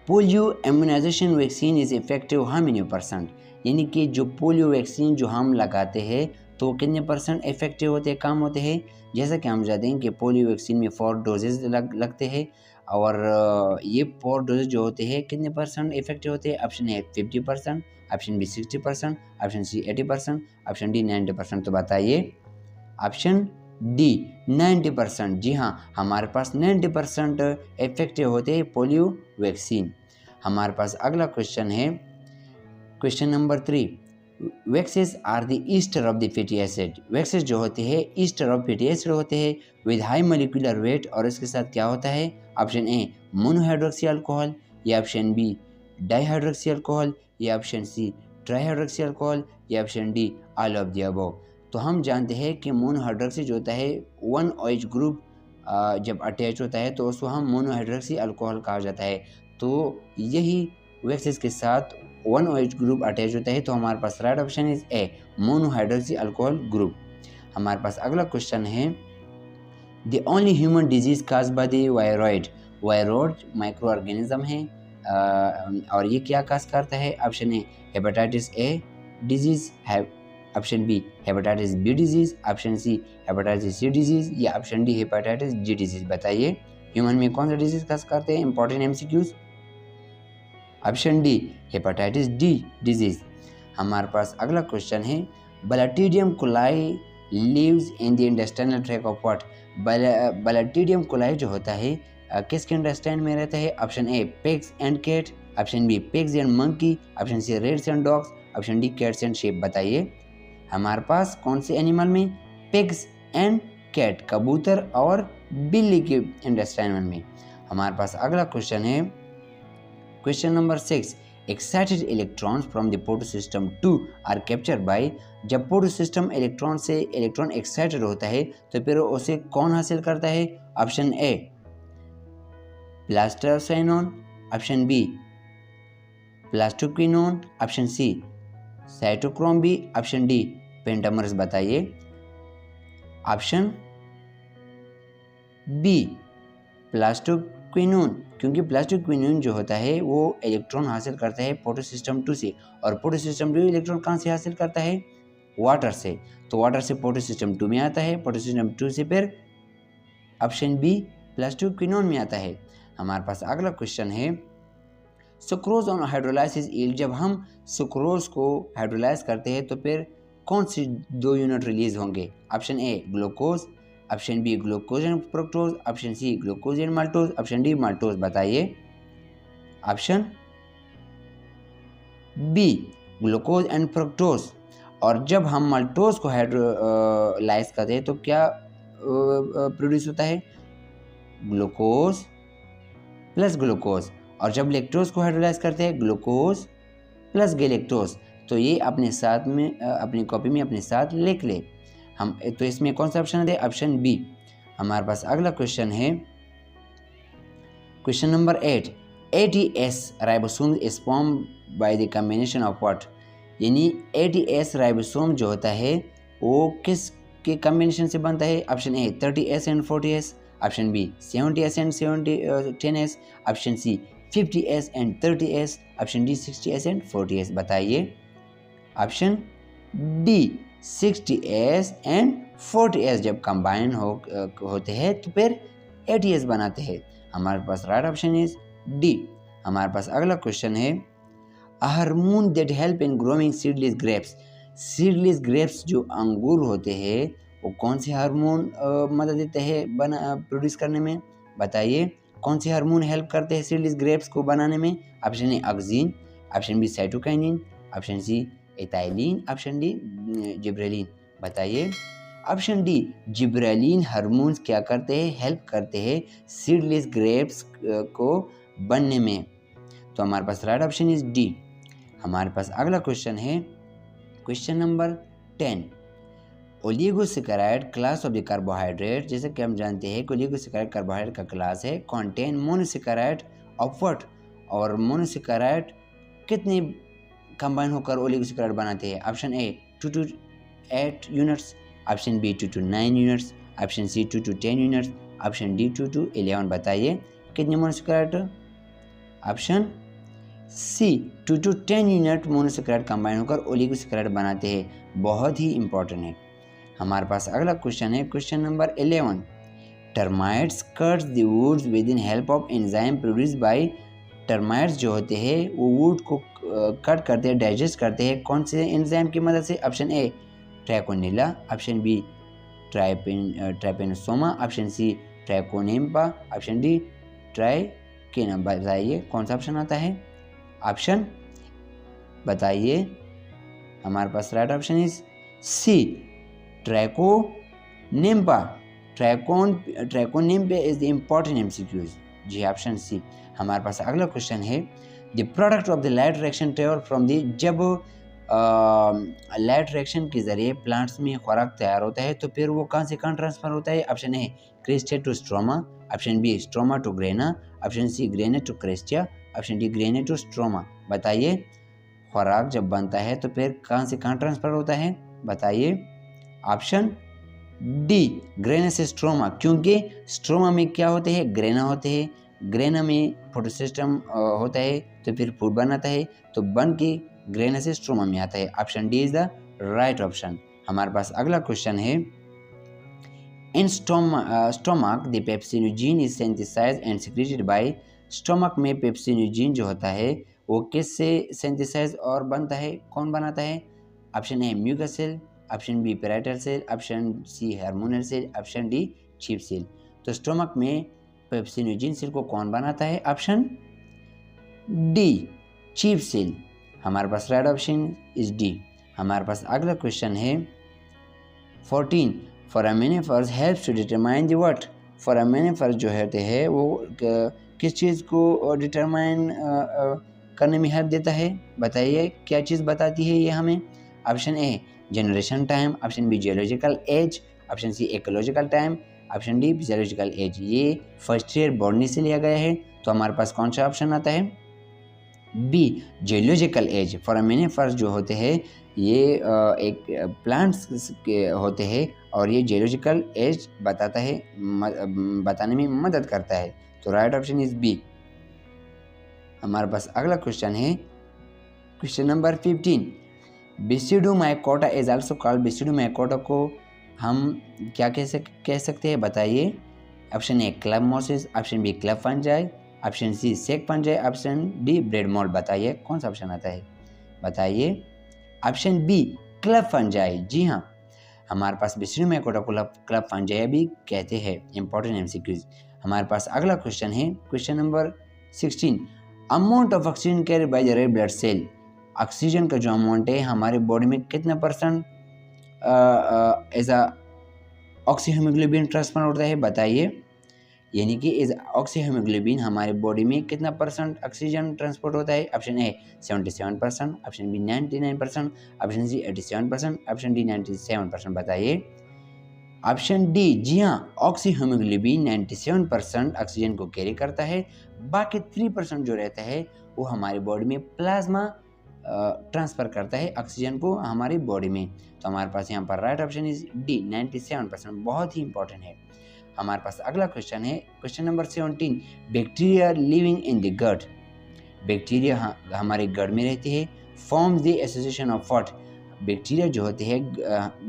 polio immunization vaccine is effective how many %। यानी कि जो पोलियो वैक्सीन जो हम लगाते हैं तो कितने % इफेक्टिव होते हैं, काम होते हैं? जैसा कि हम जानते हैं कि पोलियो वैक्सीन में 4 डोजेज लगते हैं, और ये 4 डोजेज जो होते हैं कितने % इफेक्टिव होते हैं? Option A 50%, option B 60%, option C 80%, option D 90%। तो बताइए। Option D 90%। जी हाँ, हमारे पास 90% इफेक्टिव होते हैं पोलियो वैक्सीन। हमारे पास अगला क्वेश्चन है, question number 3, waxes are the ester of the fatty acid. Waxes जो होते हैं ईस्टर ऑफ फैटी एसिड होते हैं विद हाई मोलिकुलर वेट, और इसके साथ क्या होता है? ऑप्शन ए मोनोहाइड्रोक्सी अल्कोहल, या ऑप्शन बी डाईहाइड्रोक्सी अल्कोहल, या ऑप्शन सी ट्राईहाइड्रोक्सी अल्कोहल, या option D all of the above. तो हम जानते हैं कि मोनोहाइड्रोक्सी जो होता है 1 OH ग्रुप जब अटैच होता है तो उसको हम मोनोहाइड्रोक्सी अल्कोहल कहा जाता है। तो यही वैक्सेस के साथ 1 OH ग्रुप अटैच होता है। तो हमारे पास right option is A monohydroxy alcohol group. हमारे पास अगला क्वेश्चन है, the only human disease cause by the viroid. Viroid micro organism है और ये क्या काज करता है? Option A hepatitis A disease, option B hepatitis B disease, option C hepatitis C disease, या option D hepatitis G disease. बताइए human में कौन सा डिजीज काज करते हैं? Important MCQs. Option D hepatitis D disease. हमारे पास अगला क्वेश्चन है, bacterium coli lives in the intestinal tract of what. Bacterium coli जो होता है किसके इंटेस्टाइन में रहता है? Option A pigs and cat, option B pigs and monkey, option C rats and dogs, option D cats and sheep। बताइए हमारे पास कौन से एनिमल में? पिग्स एंड कैट, कबूतर और बिल्ली के इंटेस्टाइन में। हमारे पास अगला क्वेश्चन है, question number 6, excited electrons from the photosystem 2 are capture by, जब फोटोसिस्टम इलेक्ट्रॉन से इलेक्ट्रॉन एक्साइटेड होता है तो फिर उसे कौन हासिल करता है? Option A plastoquinone, option B plastoquinone, option C cytochrome B, option D pentamers. बताइए। ऑप्शन बी प्लास्टोक्विनोन, क्योंकि प्लास्टोक्विनोन जो होता है वो इलेक्ट्रॉन हासिल करता है फोटोसिस्टम 2 से, और फोटोसिस्टम 2 इलेक्ट्रॉन कहाँ से हासिल करता है? वाटर से। तो वाटर से फोटोसिस्टम 2 में आता है, फोटोसिस्टम 2 से फिर ऑप्शन बी प्लास्टोक्विनोन में आता है। हमारे पास अगला क्वेश्चन है, सुक्रोज ऑन हाइड्रोलाइसिस यील्ड, जब हम सुक्रोज को हाइड्रोलाइज करते हैं तो फिर कौन सी 2 यूनिट रिलीज होंगे? Option A glucose, option B glucose and fructose, option C glucose and maltose, option D maltose. बताइए। Option B glucose and fructose. और जब हम माल्टोज को हाइड्रोलाइज करते हैं तो क्या प्रोड्यूस होता है? Glucose plus glucose. और जब लैक्टोज को हाइड्रोलाइज करते हैं ग्लूकोज प्लस गैलेक्टोज। तो ये अपने साथ में अपनी कॉपी में अपने साथ लिख ले। हम तो इसमें कौन सा ऑप्शन है? Option B. हमारे पास अगला क्वेश्चन है, question number 8, ATS ribosome is form by the combination of what, यानी ATS राइबोसोम जो होता है वो किस के कॉम्बिनेशन से बनता है? Option A 30S and 40S, option B 70S and 10S, option C 50S and 30S, option D 60S and 40S। बताइए। Option D 60S and 40S जब कंबाइन होते हैं तो फिर ATS बनाते हैं। हमारे पास राइट ऑप्शन इज डी। हमारे पास अगला क्वेश्चन है, hormone that help in growing seedless grapes, seedless grapes जो अंगूर होते हैं वो कौन से हार्मोन मदद देते हैं प्रोड्यूस करने में? बताइए। कौन से हार्मोन हेल्प करते हैं सीडलेस ग्रेप्स को बनाने में? Option A auxin, option B cytokinin, option C ethylene, option D gibberellin. बताइए। ऑप्शन डी जिब्रेलिन हार्मोन्स क्या करते हैं? हेल्प करते हैं सीडलेस ग्रेप्स को बनने में। तो हमारे पास राइट ऑप्शन इज डी। हमारे पास अगला क्वेश्चन है, question number 10, oligosaccharide class of the carbohydrate, जैसे कि हम जानते हैं कि ओलिगोसैकेराइड कार्बोहाइड्रेट का क्लास है, कंटेन मोनोसैकेराइड ऑफ व्हाट, और मोनोसैकेराइड कितने कंबाइन होकर ओलिगोसैकेराइड बनाते हैं? Option A 2 to 8 units, option B 2 to 9 units, option C 2 to 10 units, option D 2 to 11। बताइए कितने monosaccharide? Option C 2 to 10 unit monosaccharide combine होकर ओलिगोसैकेराइड बनाते हैं। बहुत ही इंपॉर्टेंट है। हमारे पास अगला क्वेश्चन है, question number 11, termites cuts the woods with in help of enzyme produce by, termites जो होते हैं वो वुड को कट करते हैं, डाइजेस्ट करते हैं, कौन से एंजाइम की मदद से? Option A Trichinella, option B Trypanosoma, option C Trichonympha, option D Trichina. बताइए कौन सा ऑप्शन आता है? ऑप्शन बताइए। हमारे पास right option is C Trichonympha. Trichonympha is the important MCQs। जी ऑप्शन सी। हमारे पास अगला क्वेश्चन है, the product of the light reaction travel from the, जब लाइट रिएक्शन के जरिए प्लांट्स में खुराक तैयार होता है तो फिर वो कहाँ से कहाँ ट्रांसफर होता है? Option A cristae to stroma, option B stroma to grana, option C grana to cristae, option D grana to stroma. बताइए। खुराक जब बनता है तो फिर कहाँ से कहाँ ट्रांसफर होता है? बताइए। ऑप्शन डी ग्रेना से स्ट्रोमा, क्योंकि स्ट्रोमा में क्या होते हैं? ग्रेना होते हैं, ग्रेना में फोटोसिस्टम होता है तो फिर फूड बनाता है, तो बन के ग्रेना से स्ट्रोमा में आता है। Option D is the right option. हमारे पास अगला क्वेश्चन है, in stomach the pepsinogen is synthesized and secreted by, stomach में पेप्सिनोजेन जो होता है वो किससे सिंथेसाइज और बनता है? कौन बनाता है? Option A mucus cell, option B parietal cell, option C hormonal cell, option D chief cell. तो स्टोमक में पेप्सिनोजेन सेल को कौन बनाता है? Option D chief cell. हमारे पास राइट ऑप्शन इज डी। हमारे पास अगला क्वेश्चन है 14, foraminifers helps to determine the what, foraminifers जो होते हैं वो किस चीज़ को डिटरमाइन करने में हेल्प देता है? बताइए क्या चीज़ बताती है ये हमें? Option A generation time, option B geological age, option C ecological time, option D physiological age. ये फर्स्ट ईयर बॉटनी से लिया गया है, तो हमारे पास कौन सा ऑप्शन आता है? B geological as. फोरामिनिफरस जो होते हैं ये एक प्लांट्स के होते हैं और ये जियोलॉजिकल एज बताता है, बताने में मदद करता है। तो राइट ऑप्शन इज बी। हमारे पास अगला क्वेश्चन है question number 15। Basidiomycota is also called. Basidiomycota को हम क्या कह सकते हैं? बताइए। Option A club mosses, option B club fungi, option C sac fungi, option D bread mould. बताइए कौन सा ऑप्शन आता है? बताइए। Option B club fungi. जी हाँ, हमारे पास बिसिडोमाइकोटा को क्लब फंजाई भी कहते हैं। Important MCQs. हमारे पास अगला क्वेश्चन है question number 16। Amount of oxygen carried by the red blood cell. Oxygen का जो अमाउंट है हमारे बॉडी में कितना percent as a oxyhaemoglobin transfer होता है? बताइए। यानी कि एज ऑक्सीहीमोग्लोबिन हमारे बॉडी में कितना परसेंट ऑक्सीजन ट्रांसपोर्ट होता है? Option A 77%, option B 99%, option C 87%, option D 97%। बताइए। ऑप्शन डी, जी हाँ, ऑक्सीहीमोग्लोबिन 97% ऑक्सीजन को कैरी करता है। बाकी 3% जो रहता है वो हमारी बॉडी में प्लाज्मा ट्रांसफ़र करता है ऑक्सीजन को हमारी बॉडी में। तो हमारे पास यहाँ पर राइट ऑप्शन इज डी 97%। बहुत ही इंपॉर्टेंट है। हमारे पास अगला क्वेश्चन है question number 17। Bacteria living in the gut. Bacteria हमारे गट में रहती है। Forms the association of what. Bacteria जो होते हैं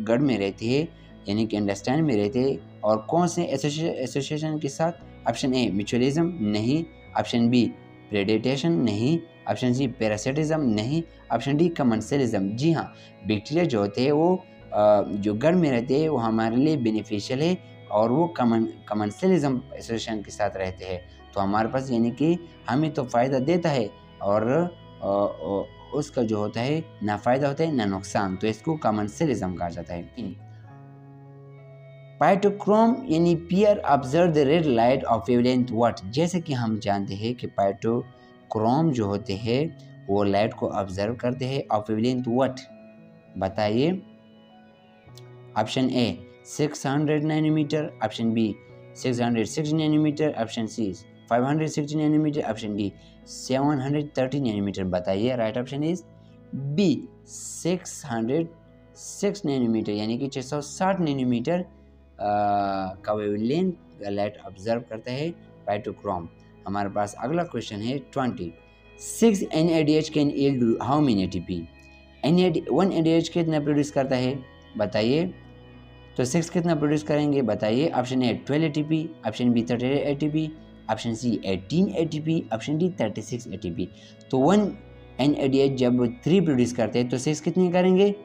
गट में रहती है, यानी कि अंडरस्टैंड में रहते हैं। और कौन से एसोसिएशन के साथ? ऑप्शन ए म्यूचुअलिज्म नहीं, ऑप्शन बी प्रेडेटेशन नहीं, ऑप्शन सी पैरासिटिज्म नहीं, ऑप्शन डी कमेंसलिज्म। जी हाँ, बैक्टीरिया जो होते हैं वो जो गट में रहते हैं वो हमारे लिए बेनिफिशियल है और वो कमेंसलिज्म एसोसिएशन के साथ रहते हैं। तो हमारे पास यानी कि हमें तो फ़ायदा देता है और उसका जो होता है ना फ़ायदा होता है ना नुकसान, तो इसको कमेंसलिज्म कहा जाता है। पाइटोक्रोम यानी पियर observe the red light of wavelength what. जैसे कि हम जानते हैं कि पाइटोक्रोम जो होते हैं वो लाइट को ऑब्जर्व करते हैं ऑफ वेवलेंथ व्हाट। बताइए। Option A 600 nanometre, option B 660 nanometre, option C 560 nanometre, option D 730 nanometre. बताइए। Right option is B 606 nanometre, यानी कि 660 नैनोमीटर का वेवलेंथ लाइट ऑब्जर्व करता है पाइटोक्रोम। हमारे पास अगला क्वेश्चन है 20। 6 NADH can yield how many ATP। 1 NADH कितना प्रोड्यूस करता है? बताइए। तो 6 कितना प्रोड्यूस करेंगे? बताइए। Option A 12 ATP, option B 38 ATP, option C 18 ATP, option D 36 ATP। तो 1 NADH जब 3 प्रोड्यूस करते हैं तो 6 कितने करेंगे?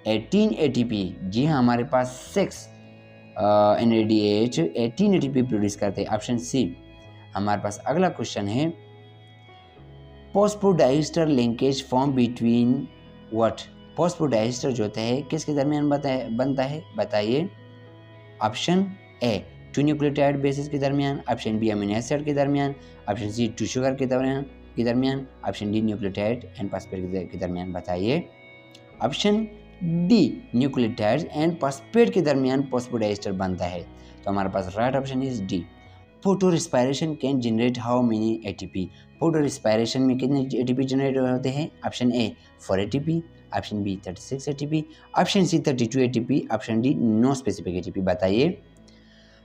18 ATP। जी हाँ, हमारे पास 6 NADH 18 ATP प्रोड्यूस करते हैं। Option C. हमारे पास अगला क्वेश्चन है phosphodiester linkage form between what. Phosphodiester जो होता है किसके दरमियान बनता है? बताइए। ऑप्शन ए 2 न्यूक्लियोटाइड बेसिस के दरमियान, ऑप्शन बी अमीनो एसिड के दरमियान, ऑप्शन सी 2 शुगर के दरमियान, option D nucleotide and phosphate के दरमियान। बताइए। Option D nucleotides and phosphate के दरमियान फॉस्फोडाइस्टर बनता है। तो हमारे पास right option is D. Photo respiration can generate how many ATP। Photo respiration में कितने ATP जनरेट होते हैं? Option A 4 ATP, option B 36 ATP, option C 32 ATP, option D no specific ATP। बताइए।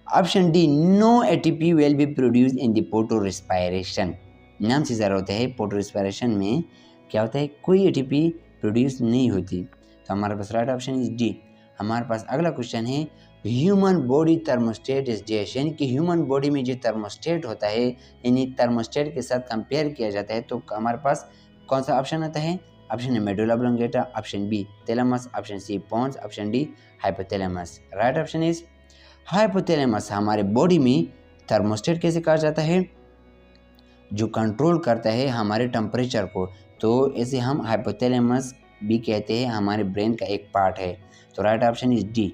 Option D no ATP will be produce in the photo respiration. नाम से ज़रा होता है फोटो रिस्पायरेशन में क्या होता है, कोई ATP प्रोड्यूस नहीं होती। तो हमारे पास राइट ऑप्शन इज डी। हमारे पास अगला क्वेश्चन है human body thermostat is dash. यानी कि ह्यूमन बॉडी में जो थर्मोस्टेट होता है, यानी थर्मोस्टेट के साथ कंपेयर किया जाता है, तो हमारे पास कौन सा ऑप्शन आता है? Option A medulla oblongata, option B thalamus, option C pons, option D hypothalamus. Right option is hypothalamus. हमारे बॉडी में थर्मोस्टेट कैसे कहा जाता है? जो कंट्रोल करता है हमारे टेम्परेचर को, तो इसे हम हाइपोथैलेमस भी कहते हैं, हमारे ब्रेन का एक पार्ट है। तो राइट ऑप्शन इज डी।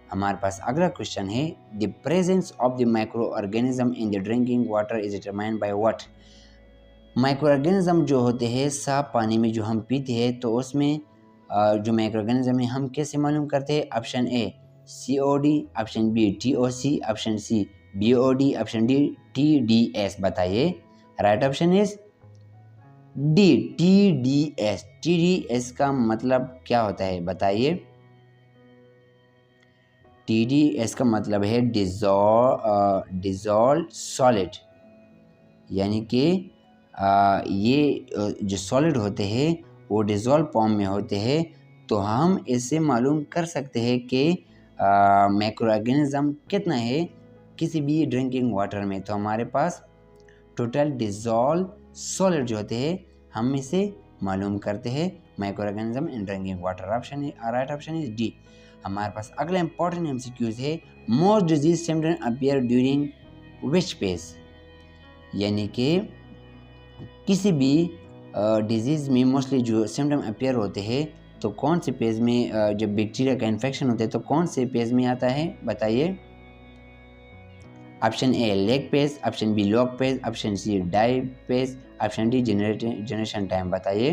हमारे पास अगला क्वेश्चन है the presence of the micro organism in the drinking water is determined by what. Micro organism जो होते हैं साफ पानी में जो हम पीते हैं, तो उसमें जो माइक्रो ऑर्गेनिज्म है हम कैसे मालूम करते हैं? Option A COD, option B TOC, option C BOD, option D TDS। बताइए। Right option is D TDS। TDS का मतलब क्या होता है? बताइए। TDS का मतलब है डिजॉल्व सॉलिड, यानी कि ये जो सॉलिड होते हैं वो डिज़ोल्व फॉर्म में होते हैं। तो हम इससे मालूम कर सकते हैं कि माइक्रो ऑर्गेनिज्म कितना है किसी भी ड्रिंकिंग वाटर में। तो हमारे पास टोटल डिज़ोल्व सॉलिड जो होते हैं हम इसे मालूम करते हैं micro organism in drinking water. Option right option is D. हमारे पास अगला इंपॉर्टेंट MCQs है, most disease symptom appear during which phase, यानी कि किसी भी डिजीज़ में मोस्टली जो सिम्टम अपीयर होते हैं तो कौन से पेज में जब बैक्टीरिया का इन्फेक्शन होता है तो कौन से पेज में आता है? बताइए। Option A lag phase, option B log phase, option C die phase, option D generation time. बताइए।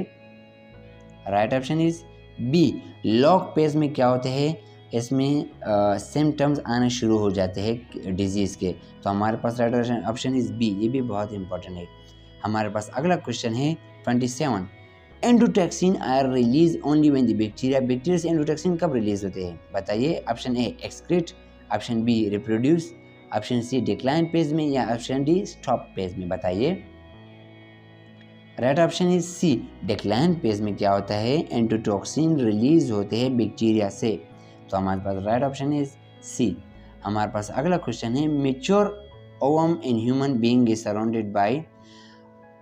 Right option is B log phase में क्या होते हैं? इसमें सिम्टम्स आना शुरू हो जाते हैं डिजीज़ के। तो हमारे पास राइट ऑप्शन इज बी, ये भी बहुत इंपॉर्टेंट है। हमारे पास अगला क्वेश्चन है 27, endotoxin are release only when the bacteria से एंडोटॉक्सिन कब रिलीज होते हैं? बताइए। Option A excrete, option B reproduce, option C decline phase में, या ऑप्शन डी स्टॉप पेज में। बताइए। Right option is C decline phase में क्या होता है? एंडोटॉक्सिन रिलीज होते हैं बैक्टीरिया से। तो हमारे पास राइट ऑप्शन इज सी। हमारे पास अगला क्वेश्चन है, mature ovum in human being is surrounded by,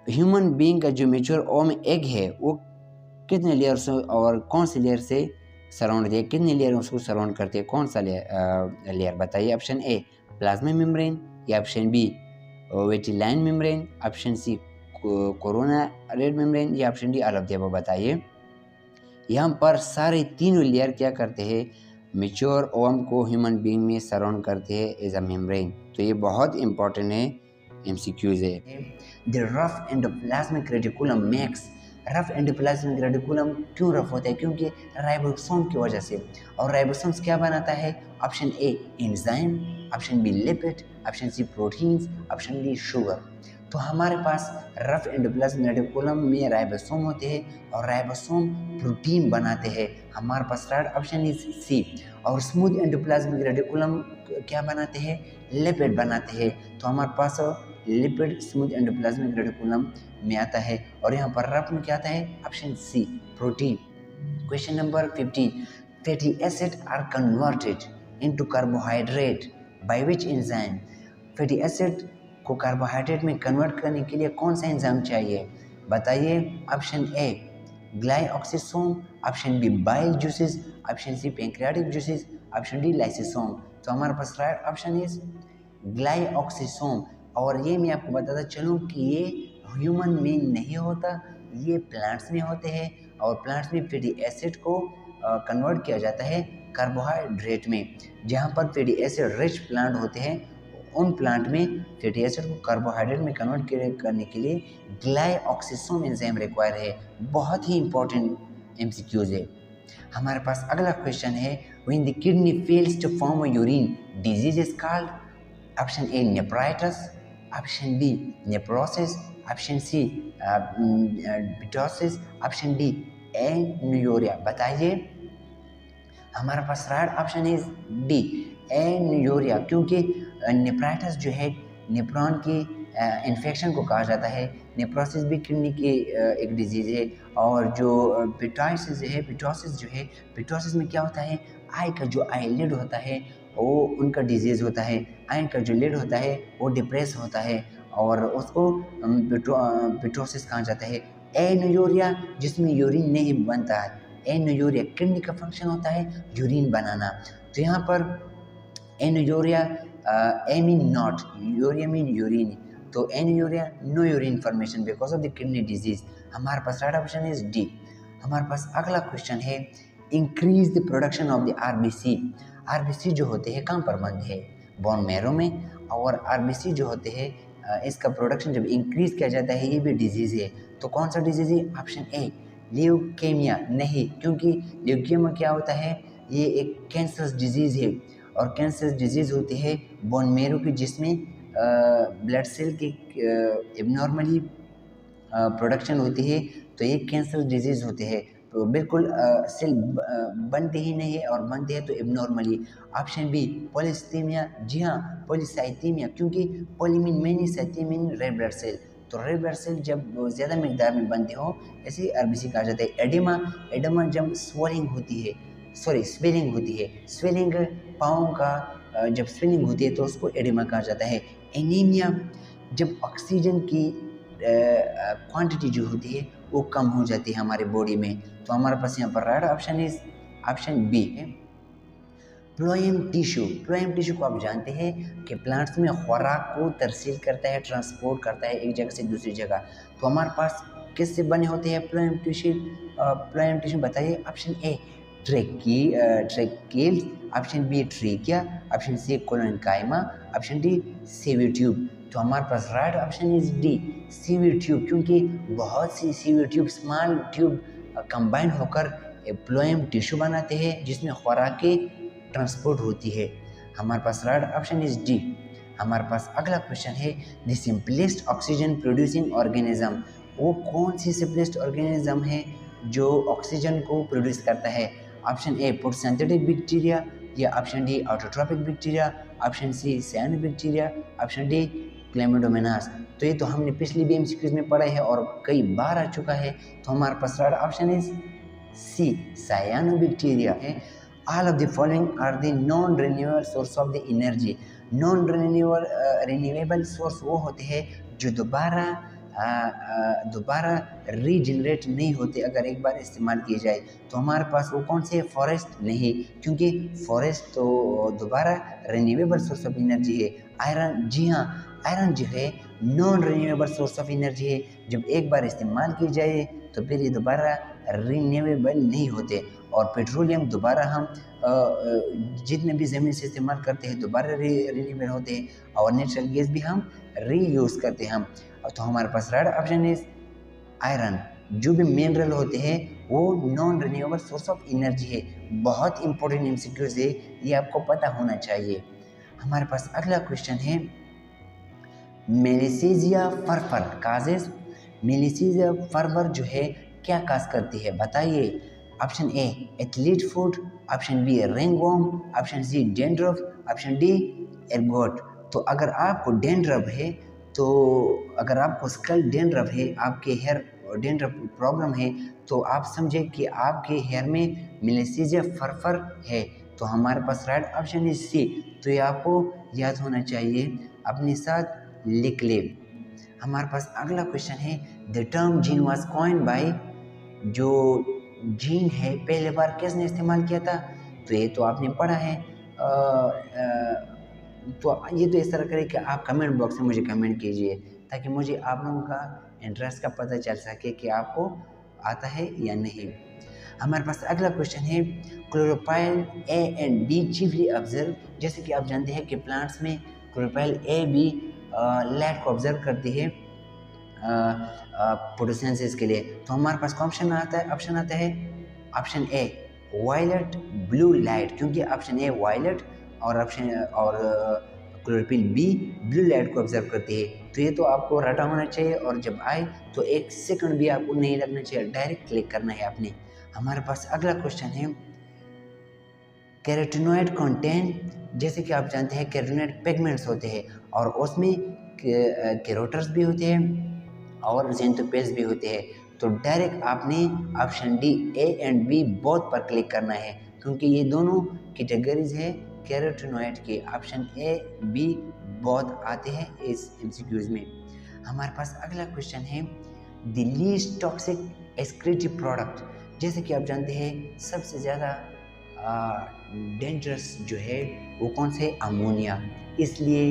human being का जो मेच्योर ओवम एग है वो कितने लेयर से और कौन से लेयर से सराउंड है? कितने लेयर उसको सराउंड करते हैं? कौन सा लेयर? बताइए। ऑप्शन ए प्लाज्मा मेम्ब्रेन, या option B vitelline membrane, option C corona radiata membrane, या option D all of the above. बताइए। यहाँ पर सारे तीनों लेयर क्या करते हैं? मेच्योर ओवम को ह्यूमन बीइंग में सराउंड करते हैं एज अ मेम्ब्रेन। तो ये बहुत इंपॉर्टेंट है, MCQs है। The rough endoplasmic reticulum makes, rough endoplasmic reticulum क्यों रफ होता है? क्योंकि राइबोसोम की वजह से। और राइबोसोम्स क्या बनाता है? Option A enzyme, option B lipid, option C proteins, option D sugar. तो हमारे पास रफ एंडोप्लाज्मिक रेटिकुलम में राइबोसोम होते हैं और राइबोसोम प्रोटीन बनाते हैं। हमारे पास राइट ऑप्शन इज सी। और स्मूथ एंडोप्लाज्मिक रेटिकुलम क्या बनाते हैं? लिपिड बनाते हैं। तो हमारे पास लिपिड स्मूथ एंडोप्लाज्मिक रेटिकुलम में आता है। और यहाँ पर रफ में क्या आता है? Option C protein. Question number 15, fatty acid are converted into carbohydrate by which enzyme? Fatty acid को कार्बोहाइड्रेट में कन्वर्ट करने के लिए कौन सा एंजाइम चाहिए? बताइए। Option A glyoxysome, option B bile juices, option C pancreatic juices, option D lysosome. तो हमारे पास राइट ऑप्शन इज ग्लाइऑक्सिसोम। और ये मैं आपको बताता चलूँ कि ये ह्यूमन में नहीं होता, ये प्लांट्स में होते हैं। और प्लांट्स में फैटी एसिड को कन्वर्ट किया जाता है कार्बोहाइड्रेट में। जहाँ पर फैटी एसिड रिच प्लांट होते हैं उन प्लांट में फैटी एसिड को कार्बोहाइड्रेट में कन्वर्ट करने के लिए ग्लाइऑक्सिसोम एंजाइम रिक्वायर है। बहुत ही इंपॉर्टेंट MCQs है। हमारे पास अगला क्वेश्चन है, when the kidney fails to form urine disease is called? Option A nephritis, option B nephrosis, option C ptosis, option D anuria. बताइए। हमारे पास right option is D anuria, क्योंकि नेफ्राइटिस जो है नेफ्रॉन की इन्फेक्शन को कहा जाता है। नेफ्रोसिस भी किडनी की एक डिजीज़ है। और जो पिटोसिस जो है पिटोसिस में क्या होता है? आई का जो आईलिड होता है वो उनका डिजीज़ होता है। आई का जो लिड होता है वो डिप्रेस होता है और उसको पिटोसिस कहा जाता है। एनुरिया जिसमें यूरिन नहीं बनता है। एनुरिया किडनी का फंक्शन होता है यूरिन बनाना। तो यहाँ पर anuria mean not, urea mean urine. तो anuria no urine formation because of the kidney disease. हमारे पास राइट ऑप्शन इज डी। हमारे पास अगला क्वेश्चन है, increase the production of the RBC. RBC जो होते हैं कहाँ पर बनते हैं? बोन मैरो में। और आरबीसी जो होते हैं इसका प्रोडक्शन जब इंक्रीज़ किया जाता है, ये भी डिजीज़ है। तो कौन सा डिजीज़ है? ऑप्शन ए ल्यूकेमिया नहीं, क्योंकि ल्यूकेमिया क्या होता है? ये एक कैंसरस डिजीज़ है और कैंसरस डिजीज़ होती है बोन मैरो की, जिसमें ब्लड सेल की एबनॉर्मली प्रोडक्शन होती है। तो ये कैंसर डिजीज़ होती है। तो बिल्कुल सेल बनती ही नहीं है और बनती है तो एबनॉर्मली। ऑप्शन बी पॉलीसाइथेमिया, जी हाँ पॉलीसाइथेमिया, क्योंकि पॉलीमिन मैनी साइथेमिन रेड ब्लड सेल। तो रेड ब्लड सेल जब ज़्यादा मिकदार में बनते हो, ऐसे आरबीसी कहा जाता है। एडिमा, एडिमा जब स्वेलिंग होती है, स्वेलिंग होती है, स्वेलिंग पाँव का जब स्वेलिंग होती है तो उसको एडिमा कहा जाता है। एनीमिया, जब ऑक्सीजन की क्वांटिटी जो होती है वो कम हो जाती है हमारे बॉडी में। तो हमारे पास यहाँ पर right option is option B है प्लोएम टिश्यू। प्लोएम टिश्यू को आप जानते हैं कि प्लांट्स में खुराक को तरसील करता है, ट्रांसपोर्ट करता है एक जगह से दूसरी जगह। तो हमारे पास किससे बने होते हैं प्लोएम टिश्यू? प्लोएम टिश्यू बताइए। Option A tracheids, option B trachea, option C collenchyma, option D sieve tube. तो हमारे पास right option is D sieve tube, क्योंकि बहुत सी sieve tube, small tube combine होकर प्लोएम टिश्यू बनाते हैं जिसमें खुराक की ट्रांसपोर्ट होती है। हमारे पास राइट ऑप्शन इज डी। हमारे पास अगला क्वेश्चन है the simplest oxygen producing organism. वो कौन सी सिंपलेस्ट ऑर्गेनिज्म है जो ऑक्सीजन को प्रोड्यूस करता है? ऑप्शन ए फोटोसिंथेटिक बैक्टीरिया, या option D autotrophic bacteria, option C cyanobacteria, option D Chlamydomonas. तो ये तो हमने पिछली भी एमसीक्यूज में पढ़ा है और कई बार आ चुका है। तो हमारे पास right option is C cyanobacteria है। All of the following are the non renewable source of the energy. Non renewable source वो होते हैं जो दोबारा रीजनरेट नहीं होते अगर एक बार इस्तेमाल किए जाए। तो हमारे पास वो कौन से? फॉरेस्ट नहीं, क्योंकि फॉरेस्ट तो दोबारा रिन्यूएबल सोर्स ऑफ एनर्जी है। आयरन, जी हाँ आयरन जो है non renewable source of energy है, जब एक बार इस्तेमाल की जाए तो फिर ये दोबारा रिन्यूएबल नहीं होते। और पेट्रोलियम दोबारा हम जितने भी ज़मीन से इस्तेमाल करते हैं दोबारा रिन्यूएबल होते हैं, और नेचुरल गैस भी हम रीयूज़ करते हैं हम। तो हमारे पास राइट ऑप्शन इज आयरन। जो भी मिनरल होते हैं वो non renewable source of energy है। बहुत इंपॉर्टेंट एमसीक्यूज है, ये आपको पता होना चाहिए। हमारे पास अगला क्वेश्चन है मेलिसेजिया फर्फर काजेस। मेलिसेजिया फर्फर जो है क्या काज करती है बताइए। Option A athlete foot, option B ringworm, option C dandruff, option D ergot. तो अगर आपको डेंड्रफ है, तो अगर आपको स्कल डेंड्रफ है, आपके हेयर डेंड्रफ प्रॉब्लम है, तो आप समझे कि आपके हेयर में मेलिसेजिया फर्फर है। तो हमारे पास राइट ऑप्शन इज सी। तो ये आपको याद होना चाहिए, अपने साथ लिख ले। हमारे पास अगला क्वेश्चन है the term gene was coined bye. जो जीन है पहले बार किसने इस्तेमाल किया था? तो ये तो आपने पढ़ा है। तो ये तो इस तरह करें कि आप कमेंट बॉक्स में मुझे कमेंट कीजिए ताकि मुझे आप लोगों का इंटरेस्ट का पता चल सके कि आपको आता है या नहीं। हमारे पास अगला क्वेश्चन है chlorophyll A and B chiefly observe. जैसे कि आप जानते हैं कि प्लांट्स में क्लोरोफाइल ए बी लाइट को ऑब्जर्व करती है फोटोसिंथेसिस के लिए। तो हमारे पास ऑप्शन आता है option A violet blue light, क्योंकि ऑप्शन ए वायलेट और क्लोरोफिल बी ब्लू लाइट को ऑब्जर्व करती है। तो ये तो आपको रटा होना चाहिए और जब आए तो एक सेकंड भी आपको नहीं लगना चाहिए, डायरेक्ट क्लिक करना है आपने। हमारे पास अगला क्वेश्चन है कैरोटीनॉइड कंटेंट। जैसे कि आप जानते हैं कैरोटीनॉइड पिगमेंट्स होते हैं और उसमें कैरोटर्स भी होते हैं और ज़ेनथोपेल्स भी होते हैं। तो डायरेक्ट आपने option D A and B both पर क्लिक करना है, क्योंकि ये दोनों कैटेगरीज है कैरोटीनॉइड के। ऑप्शन ए बी बोथ आते हैं इस एमसीक्यूज में। हमारे पास अगला क्वेश्चन है the least toxic excretive product. जैसे कि आप जानते हैं सबसे ज़्यादा डेंजरस जो है वो कौन से? अमोनिया। इसलिए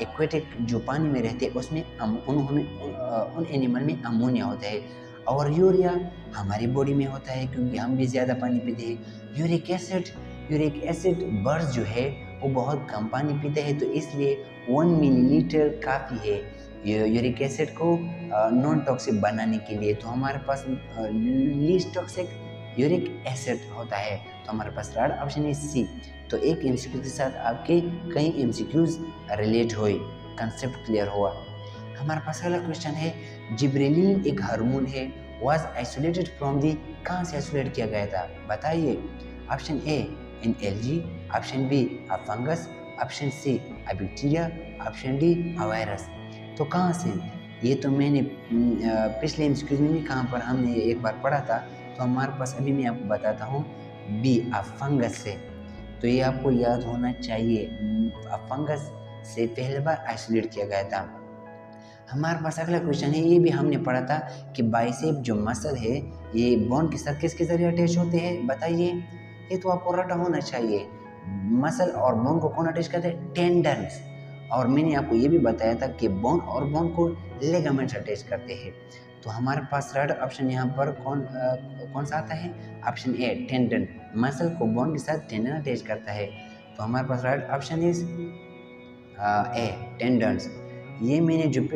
एक्वेटिक जो पानी में रहते हैं उसमें उन एनिमल में अमोनिया होता है। और यूरिया हमारी बॉडी में होता है क्योंकि हम भी ज़्यादा पानी पीते हैं। यूरिक एसिड बर्ड्स जो है वो बहुत कम पानी पीते हैं, तो इसलिए 1 मिलीलीटर काफ़ी है यूरिक एसिड को नॉन टॉक्सिक बनाने के लिए। तो हमारे पास लीस्ट टॉक्सिक यूरिक एसिड होता है, तो हमारे पास राइट ऑप्शन है सी। तो एक एमसीक्यू के साथ आपके कई एमसीक्यूज रिलेट हुए, कंसेप्ट क्लियर हुआ। हमारे पास अगला क्वेश्चन है, जिब्रेलिन एक हार्मोन है, वाज आइसोलेटेड फ्रॉम दी, कहाँ से आइसोलेट किया गया था बताइए। Option A in algae, option B a fungus, option C a bacteria, option D a virus. तो कहाँ से, ये तो मैंने पिछले एमसीक्यूज में भी कहाँ पर हमने एक बार पढ़ा था, तो हमारे पास अभी मैं आपको बताता हूँ बी अ फंगस से। तो ये आपको याद होना चाहिए, फंगस से पहली बार आइसोलेट किया गया था। हमारे पास अगला क्वेश्चन है, ये भी हमने पढ़ा था कि बाइसेप जो मसल है ये बोन के साथ किसके जरिए अटैच होते हैं बताइए। ये तो आपको रटा होना चाहिए, मसल और बोन को कौन अटैच करते हैं, टेंडन्स। और मैंने आपको ये भी बताया था कि बोन और बोन को लिगामेंट्स अटैच करते हैं। तो हमारे पास राइट ऑप्शन यहाँ पर कौन सा आता है, ऑप्शन ए टेंडन, मसल को बोन के साथ टेंडन अटैच करता है। तो हमारे पास right option is A tendons. ये मैंने जो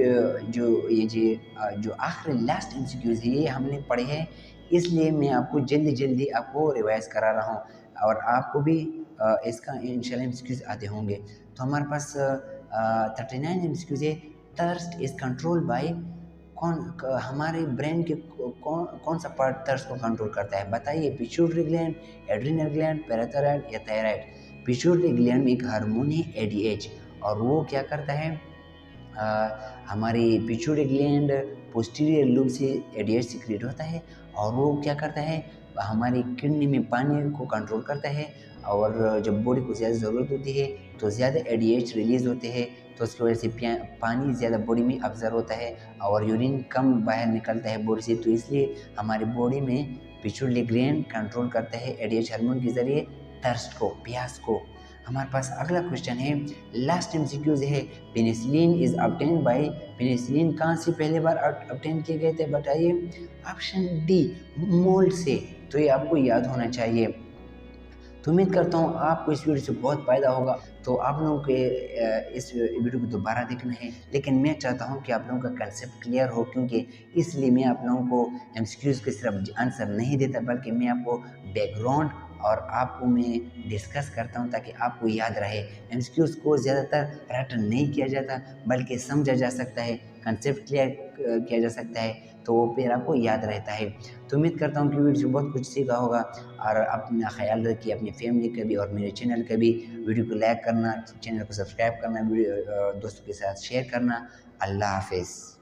आखिरी लास्ट एमसीक्यूज है ये हमने पढ़े हैं, इसलिए मैं आपको जल्दी जल्दी आपको रिवाइज करा रहा हूँ, और आपको भी इसका इंशाल्लाह एमसीक्यूज आते होंगे। तो हमारे पास 39 एमसीक्यूज है, थर्स्ट इज कंट्रोल बाय हमारे ब्रेन के कौन सा पार्ट थर्स्ट को कंट्रोल करता है बताइए, pituitary gland, adrenal gland, parathyroid या थायराइड। पिट्यूटरी ग्लैंड में एक हार्मोन है एडीएच, और वो क्या करता है, हमारी पिट्यूटरी ग्लैंड पोस्टीरियर लूप से एडीएच सीक्रेट होता है, और वो क्या करता है, हमारी किडनी में पानी को कंट्रोल करता है, और जब बॉडी को ज़्यादा ज़रूरत होती है तो ज़्यादा एडीएच रिलीज़ होते हैं, तो उसकी वजह से पानी ज़्यादा बॉडी में अब्जर्व होता है और यूरिन कम बाहर निकलता है बॉडी से। तो इसलिए हमारी बॉडी में पिट्यूटरी ग्लैंड कंट्रोल करता है एडीएच हार्मोन के ज़रिए थर्स्ट को, प्यास को। हमारे पास अगला क्वेश्चन है, लास्ट एमसीक्यूज है, penicillin is obtained by, penicillin कहाँ से पहले बार ऑब्टेन किए गए थे बताइए। ऑप्शन डी मोल्ड से। तो ये आपको याद होना चाहिए। तो उम्मीद करता हूँ आपको इस वीडियो से बहुत फ़ायदा होगा। तो आप लोगों के इस वीडियो को दोबारा देखना है, लेकिन मैं चाहता हूँ कि आप लोगों का कंसेप्ट क्लियर हो, क्योंकि इसलिए मैं आप लोगों को एमसीक्यूज़ के सिर्फ आंसर नहीं देता, बल्कि मैं आपको बैकग्राउंड और आपको मैं डिस्कस करता हूँ ताकि आपको याद रहे। एमसीक्यूज़ को ज़्यादातर रटन नहीं किया जाता, बल्कि समझा जा सकता है, कंसेप्ट क्लियर किया जा सकता है, तो वो फिर आपको याद रहता है। तो उम्मीद करता हूँ कि वीडियो से बहुत कुछ सीखा होगा, और अपना ख्याल रखिए, अपनी फैमिली का भी और मेरे चैनल का भी। वीडियो को लाइक करना, चैनल को सब्सक्राइब करना, वीडियो दोस्तों के साथ शेयर करना। अल्लाह हाफिज़।